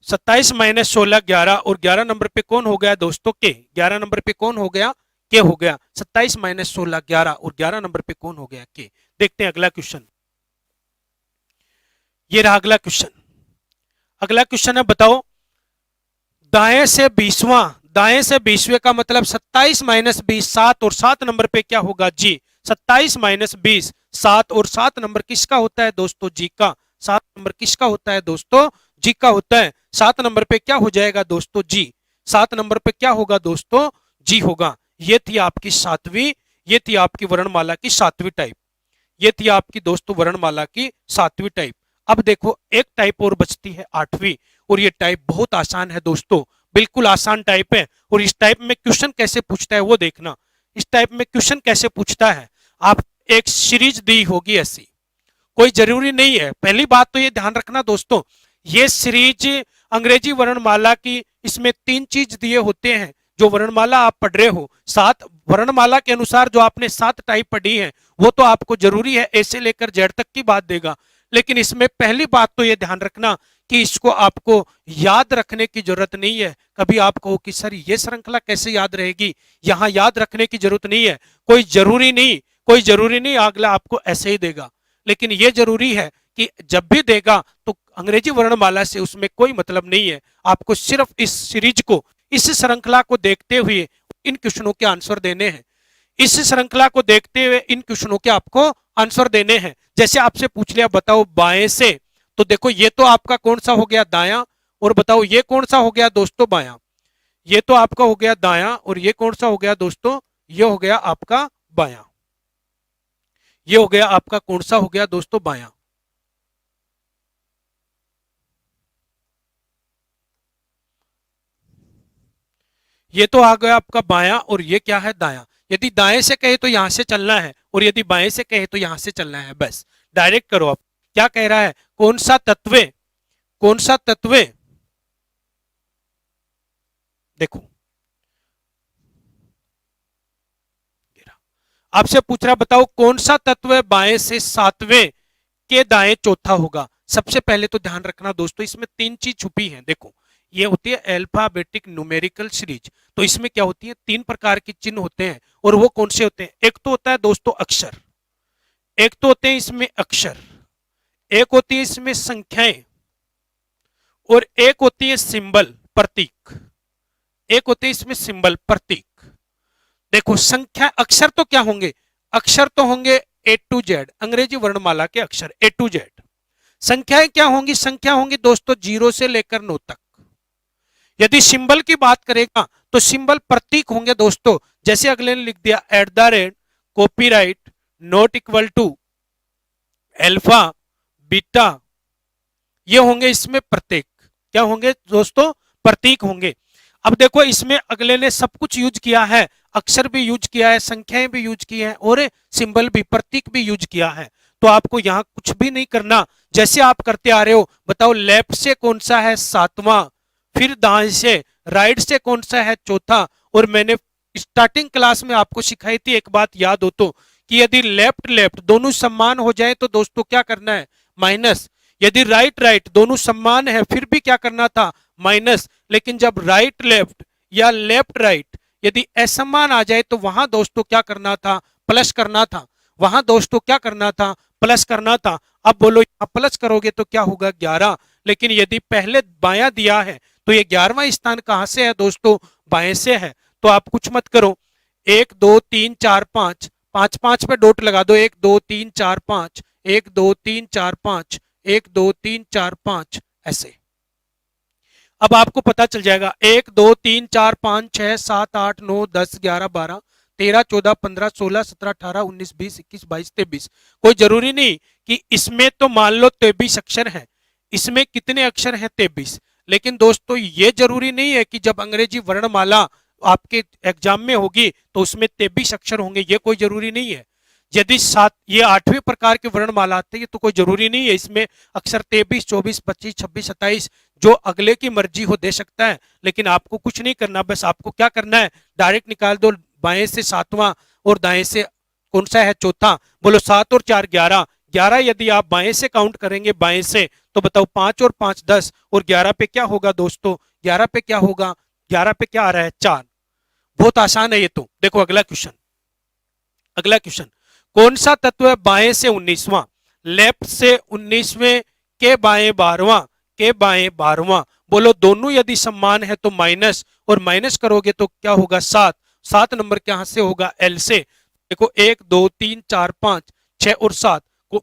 27 माइनस 16 11, और 11 नंबर पे कौन हो गया दोस्तों, के। 11 नंबर पे कौन हो गया, के हो गया। 27 माइनस 16 11, और 11 नंबर पे कौन हो गया, के। देखते हैं अगला क्वेश्चन। ये रहा अगला क्वेश्चन। अगला क्वेश्चन है, बताओ दाएं से 20वां, दाएं से 20वें का मतलब 27 माइनस 20 7, और 7 नंबर पे क्या होगा, जी। 27 माइनस 20 7, और 7 नंबर किसका होता है दोस्तों, जी का। 7 नंबर किसका होता है दोस्तों, जी का होता है। 7 नंबर पे क्या हो जाएगा दोस्तों, जी। 7 नंबर पे क्या होगा दोस्तों, जी होगा। ये थी आपकी सातवीं, ये थी आपकी वर्णमाला की सातवीं टाइप, ये थी आपकी दोस्तों वर्णमाला की सातवीं टाइप। अब देखो एक टाइप और बचती है, आठवीं, और ये टाइप बहुत आसान है दोस्तों, बिल्कुल आसान टाइप है। और इस टाइप में क्वेश्चन कैसे पूछता है वो देखना। इस टाइप में क्वेश्चन कैसे पूछता है, आप एक सीरीज दी होगी ऐसी, कोई जरूरी नहीं है। पहली बात तो ये ध्यान रखना दोस्तों, ये सीरीज अंग्रेजी वर्णमाला की, इसमें 3 चीज दिए होते हैं। जो वर्णमाला आप पढ़ रहे हो, 7 वर्णमाला के अनुसार जो आपने 7 टाइप पढ़ी है, वो तो आपको जरूरी है ए से लेकर जेड तक की बात देगा। लेकिन इसमें पहली बात तो ये ध्यान रखना कि इसको आपको याद रखने की जरूरत नहीं है। कभी आप कहो कि सर ये श्रृंखला कैसे याद रहेगी, यहां याद रखने की जरूरत नहीं है। कोई जरूरी नहीं, कोई जरूरी नहीं अगला आपको ऐसे ही देगा। लेकिन ये जरूरी है कि जब भी देगा तो अंग्रेजी वर्णमाला से उसमें कोई मतलब नहीं है। आपको सिर्फ इस सीरीज को, इस श्रृंखला को देखते हुए इन क्वेश्चनों के आंसर देने हैं। इस श्रृंखला को देखते हुए इन क्वेश्चनों के आपको आंसर देने हैं। जैसे आपसे पूछ लिया बताओ बाएं से, तो देखो ये तो आपका कौन सा हो गया, दायां, और बताओ ये कौन सा हो गया दोस्तों, बायां। ये तो आपका हो गया दायां, और ये कौन सा हो गया दोस्तों, ये हो गया आपका बायां। ये हो गया आपका कौन सा हो गया दोस्तों, बायां। ये तो आ गया आपका बायां और ये क्या है, दायां। यदि दाएं से कहे तो यहां से चलना है और यदि बाएं से कहे तो यहां से चलना है, बस डायरेक्ट करो। आप क्या कह रहा है, कौन सा तत्व, कौन सा तत्व, देखो आपसे पूछ रहा, बताओ कौन सा तत्व बाएं से सातवें के दाएं चौथा होगा। सबसे पहले तो ध्यान रखना दोस्तों, इसमें तीन चीज छुपी है। देखो ये होती है अल्फाबेटिक न्यूमेरिकल सीरीज। तो इसमें क्या होती है, तीन प्रकार के चिन्ह होते हैं और वो कौन से होते हैं, एक तो होता है दोस्तों अक्षर, एक तो होते हैं इसमें अक्षर, एक होती है इसमें संख्याएं और एक होती है सिंबल प्रतीक, एक होते हैं इसमें सिंबल प्रतीक। देखो संख्या, अक्षर तो क्या होंगे, अक्षर तो होंगे ए टू जेड, अंग्रेजी वर्णमाला के अक्षर ए टू जेड। संख्याएं क्या होंगी, संख्या होंगी दोस्तों 0 से लेकर 9 तक। यदि सिंबल की बात करेगा तो सिंबल प्रतीक होंगे दोस्तों, जैसे अगले ने लिख दिया @ copyright, not equal to, alpha, beta, ये होंगे इसमें प्रतीक। क्या होंगे दोस्तों, प्रतीक होंगे। अब देखो इसमें अगले ने सब कुछ यूज किया है, अक्षर भी यूज किया है, संख्याएं भी यूज की है और सिंबल भी, प्रतीक भी यूज किया है। तो आपको यहां कुछ भी नहीं करना, जैसे आप करते आ रहे हो। बताओ लेफ्ट से कौन सा है सातवां, फिर दाएं से, राइट से कौन सा है चौथा। और मैंने स्टार्टिंग क्लास में आपको सिखाई थी एक बात याद हो तो, कि यदि लेफ्ट लेफ्ट दोनों समान हो जाए तो दोस्तों क्या करना है, माइनस। यदि राइट राइट दोनों समान है फिर भी क्या करना था, माइनस। लेकिन जब राइट लेफ्ट या लेफ्ट राइट यदि असमान आ जाए तो वहां दोस्तों क्या करना था, प्लस करना था। वहां दोस्तों क्या करना था, प्लस करना था। अब बोलो यहां प्लस करोगे तो क्या होगा 11, लेकिन यदि पहले बायां दिया है तो ये 11वां स्थान कहां से है दोस्तों, बाएं से है। तो आप कुछ मत करो, 1 2 3 4 5, 5 5 पे डॉट लगा दो, 1 2 3 4 5, 1 2 3 4 5, 1 2 3 4 5, ऐसे। अब आपको पता चल जाएगा 1 2 3 4 5 6 7 8 9 10 11 12 13 14 15 16 17 18 19 20 21 22 23। कोई जरूरी नहीं कि इसमें तो मान लो 23 अक्षर हैं, इसमें कितने अक्षर हैं 23। लेकिन दोस्तों ये जरूरी नहीं है कि जब अंग्रेजी वर्णमाला आपके एग्जाम में होगी तो उसमें 23 अक्षर होंगे, ये कोई जरूरी नहीं है। यदि सात ये 8वें प्रकार के वर्णमाला आते हैं तो कोई जरूरी नहीं है इसमें अक्षर 23 24 25 26 27, जो अगले की मर्जी हो दे सकता है। लेकिन आपको कुछ नहीं करना, बस आपको क्या करना है, डायरेक्ट निकाल दो, बाएं से सातवां और दाएं से कौन सा है चौथा। बोलो 7 और 4 11, 11 यदि आप बाएं से काउंट करेंगे बाएं से तो बताओ 5 और 5 10 और 11 पे क्या होगा दोस्तों, 11 पे क्या होगा, 11 पे क्या आ रहा है 4। बहुत आसान है ये तो। देखो अगला क्वेश्चन, अगला क्वेश्चन, कौन सा तत्व है बाएं से 19वां, लेफ्ट से 19वें के बाएं 12वां, के बाएं 12वां। बोलो दोनों यदि समान है तो माइनस, और माइनस करोगे तो क्या होगा 7, 7 नंबर कहां से होगा, एल से। देखो 1 2 3 4 5 6 और 7 को,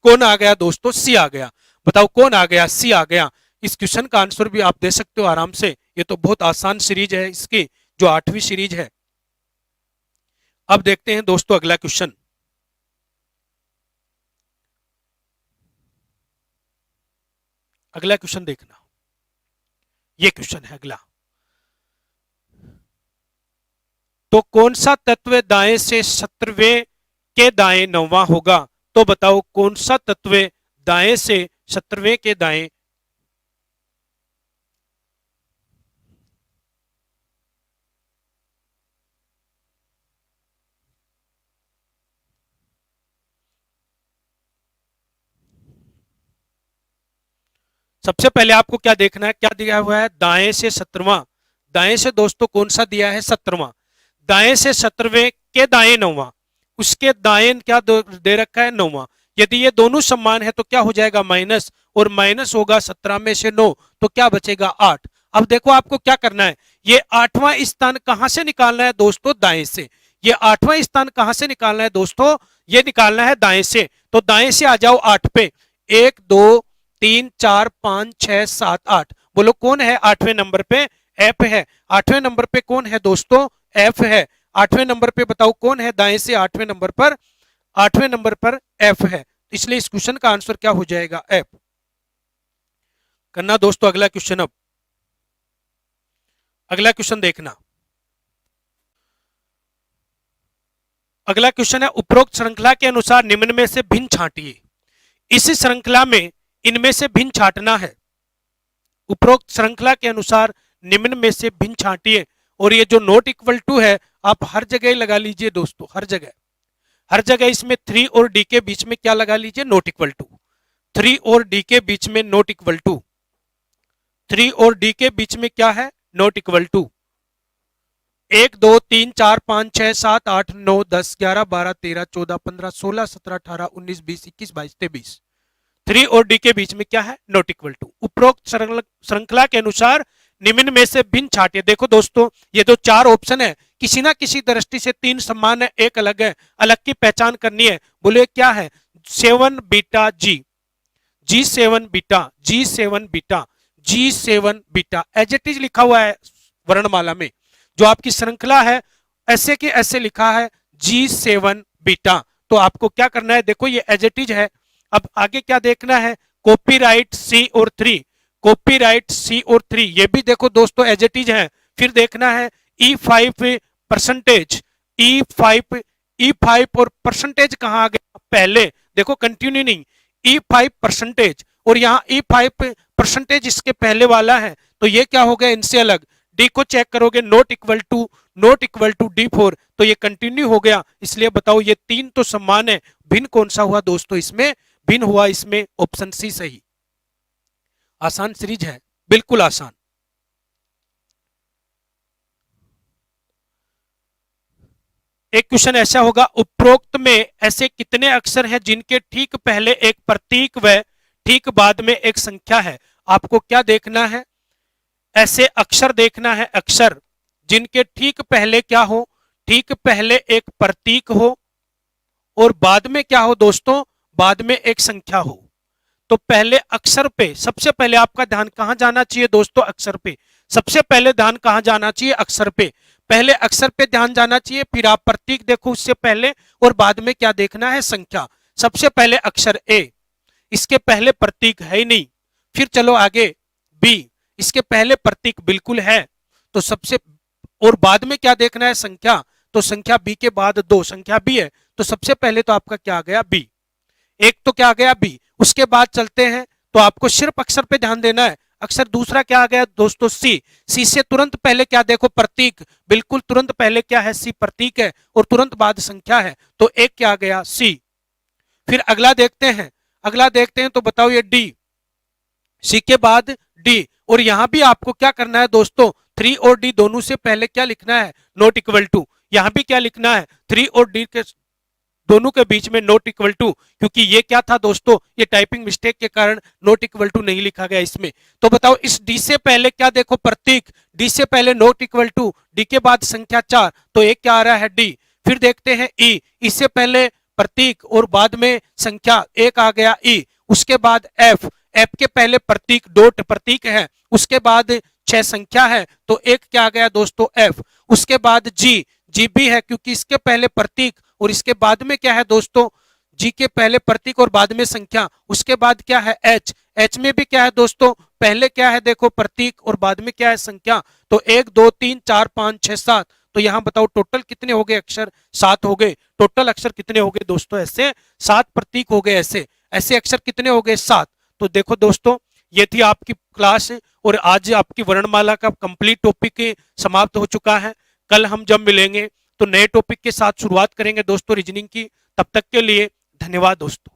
कौन आ गया दोस्तों, सी आ गया। बताओ कौन आ गया, सी आ गया। इस क्वेश्चन का आंसर भी आप दे सकते हो आराम से, ये तो बहुत आसान सीरीज है इसकी, जो 8वीं सीरीज है। अब देखते हैं दोस्तों अगला क्वेश्चन, अगला क्वेश्चन देखना, ये क्वेश्चन है अगला। तो कौन सा तत्व दाएं से 17वें के दाएं 9वां होगा। तो बताओ कौन सा तत्व दाएं से 17वें के दाएं, सबसे पहले आपको क्या देखना है, क्या दिया हुआ है, दाएं से 17वां। दाएं से दोस्तों कौन सा दिया है, 17वां। दाएं से 17वें के दाएं 9वां, उसके दाएं क्या दे रखा है, 9वां। यदि ये दोनों समान है तो क्या हो जाएगा, माइनस, और माइनस होगा 17 में से 9 तो क्या बचेगा 8। अब देखो आपको क्या करना है, ये 8वां स्थान कहां से निकालना है दोस्तों, दाएं से। ये 8वां स्थान कहां से निकालना है दोस्तों, ये निकालना है दाएं से। तो दाएं से आ जाओ 8 पे, 1 2 3 4 5 6 7 8। बोलो कौन है 8वें नंबर पे, एफ है। 8वें नंबर पे कौन है दोस्तों, एफ है। 8वें नंबर पे बताओ कौन है, दाएं से 8वें नंबर पर एफ है, इसलिए इस क्वेश्चन का आंसर क्या हो जाएगा, एफ। करना दोस्तों अगला क्वेश्चन। अब अगला क्वेश्चन देखना, अगला क्वेश्चन है उपरोक्त श्रृंखला के अनुसार निम्न में से भिन्न छांटिए। इस श्रृंखला में इनमें से भिन्न छांटना है। उपरोक्त श्रृंखला के अनुसार निम्न में से भिन्न छांटिए, और ये जो नॉट इक्वल टू है आप हर जगह लगा लीजिए दोस्तों, हर जगह इसमें 3 और डी के बीच में क्या लगा लीजिए, नॉट इक्वल टू। 3 और डी के बीच में नॉट इक्वल टू, 3 और डी के बीच में क्या है, नॉट इक्वल टू। 1 2 3 4 5 6 7 8 9 10 11 12 13 14 15 16 17 18 19 20 21 22 23, 3 और डी के बीच में क्या है, नॉट इक्वल टू। उपरोक्त श्रृंखला के अनुसार निम्न में से भिन्न छांटिए। देखो दोस्तों ये जो 4 ऑप्शन है किसी ना किसी दृष्टि से 3 समान है, एक अलग है, अलग की पहचान करनी है। बोले क्या है, 7 beta G, G7 beta, G7 beta, G7 beta, as it is लिखा हुआ है वर्णमाला में। जो आपकी श्रृंखला है ऐसे के ऐसे लिखा है G7 बीटा, तो आपको क्या करना है, देखो ये एज इट इज है। अब आगे क्या देखना है, कॉपीराइट C और 3, कॉपीराइट C और 3 ये भी देखो दोस्तों एज इट इज है। फिर देखना है E5 परसेंटेज, E5 और परसेंटेज कहां आ गया, पहले देखो कंटिन्यू नहीं, E5 परसेंटेज, और यहाँ E5 परसेंटेज इसके पहले वाला है, तो ये क्या हो गया, इनसे अलग। डी को चेक करोगे, नॉट इक्वल टू D4, तो ये कंटिन्यू हो गया। इसलिए बताओ ये 3 तो समान है, भिन्न कौन सा हुआ दोस्तों, इसमें भिन्न हुआ इसमें ऑप्शन सी सही। आसान सीरीज है, बिल्कुल आसान। एक क्वेश्चन ऐसा होगा, उपरोक्त में ऐसे कितने अक्षर हैं जिनके ठीक पहले एक प्रतीक व ठीक बाद में एक संख्या है। आपको क्या देखना है, ऐसे अक्षर देखना है, अक्षर जिनके ठीक पहले क्या हो, ठीक पहले एक प्रतीक हो और बाद में क्या हो दोस्तों, बाद में एक संख्या हो। तो पहले अक्षर पे, सबसे पहले आपका ध्यान कहां जाना चाहिए दोस्तों, अक्षर पे। सबसे पहले ध्यान कहां जाना चाहिए, अक्षर पे। पहले अक्षर पे ध्यान जाना चाहिए, फिर आप प्रतीक देखो उससे पहले, और बाद में क्या देखना है, संख्या। सबसे पहले अक्षर ए, इसके पहले प्रतीक है ही नहीं। फिर चलो आगे बी, इसके पहले प्रतीक बिल्कुल है, तो सबसे, और बाद में क्या देखना है, संख्या। तो संख्या बी के बाद 2, संख्या बी है, तो सबसे पहले तो आपका क्या आ गया, बी। एक तो क्या आ गया, बी। उसके बाद चलते हैं, तो आपको सिर्फ अक्षर पे ध्यान देना है। अक्षर दूसरा क्या आ गया दोस्तों, सी। सी से तुरंत पहले क्या देखो, प्रतीक, बिल्कुल तुरंत पहले क्या है, सी प्रतीक है, और तुरंत बाद संख्या है, तो एक क्या आ गया, सी। फिर अगला देखते हैं, तो बताओ ये डी, सी के बाद डी, और यहां भी आपको क्या करना है दोस्तों, 3 और डी दोनों से पहले क्या लिखना है, नॉट इक्वल टू। यहां भी क्या लिखना है, 3 और डी के दोनों के बीच में नॉट इक्वल टू, क्योंकि ये क्या था दोस्तों, ये टाइपिंग मिस्टेक के कारण नॉट इक्वल टू नहीं लिखा गया इसमें। तो बताओ इस डी से पहले क्या देखो, प्रतीक, डी से पहले नॉट इक्वल टू, डी के बाद संख्या 4, तो एक क्या आ रहा है, डी। फिर देखते हैं ई, इससे पहले प्रतीक और बाद में संख्या, एक आ गया ई। उसके बाद एफ, एफ के पहले प्रतीक, डॉट प्रतीक है, उसके बाद 6 संख्या है, तो एक क्या आ गया दोस्तों, एफ। उसके बाद जी, जी भी है क्योंकि इसके पहले प्रतीक और इसके बाद में क्या है दोस्तों, जी के पहले प्रतीक और बाद में संख्या। उसके बाद क्या है, एच, एच में भी क्या है दोस्तों, पहले क्या है देखो, प्रतीक और बाद में क्या है, संख्या। तो 1 2 3 4 5 6 7, तो यहां बताओ टोटल कितने हो गए अक्षर, 7 हो गए। टोटल अक्षर कितने हो गए दोस्तों, ऐसे 7 प्रतीक हो गए, ऐसे ऐसे अक्षर कितने हो गए, 7। तो देखो दोस्तों ये थी आपकी क्लास, और आज आपकी वर्णमाला का कंप्लीट टॉपिक समाप्त हो चुका है। कल हम जब मिलेंगे तो नए टॉपिक के साथ शुरुआत करेंगे दोस्तों रीजनिंग की। तब तक के लिए धन्यवाद दोस्तों।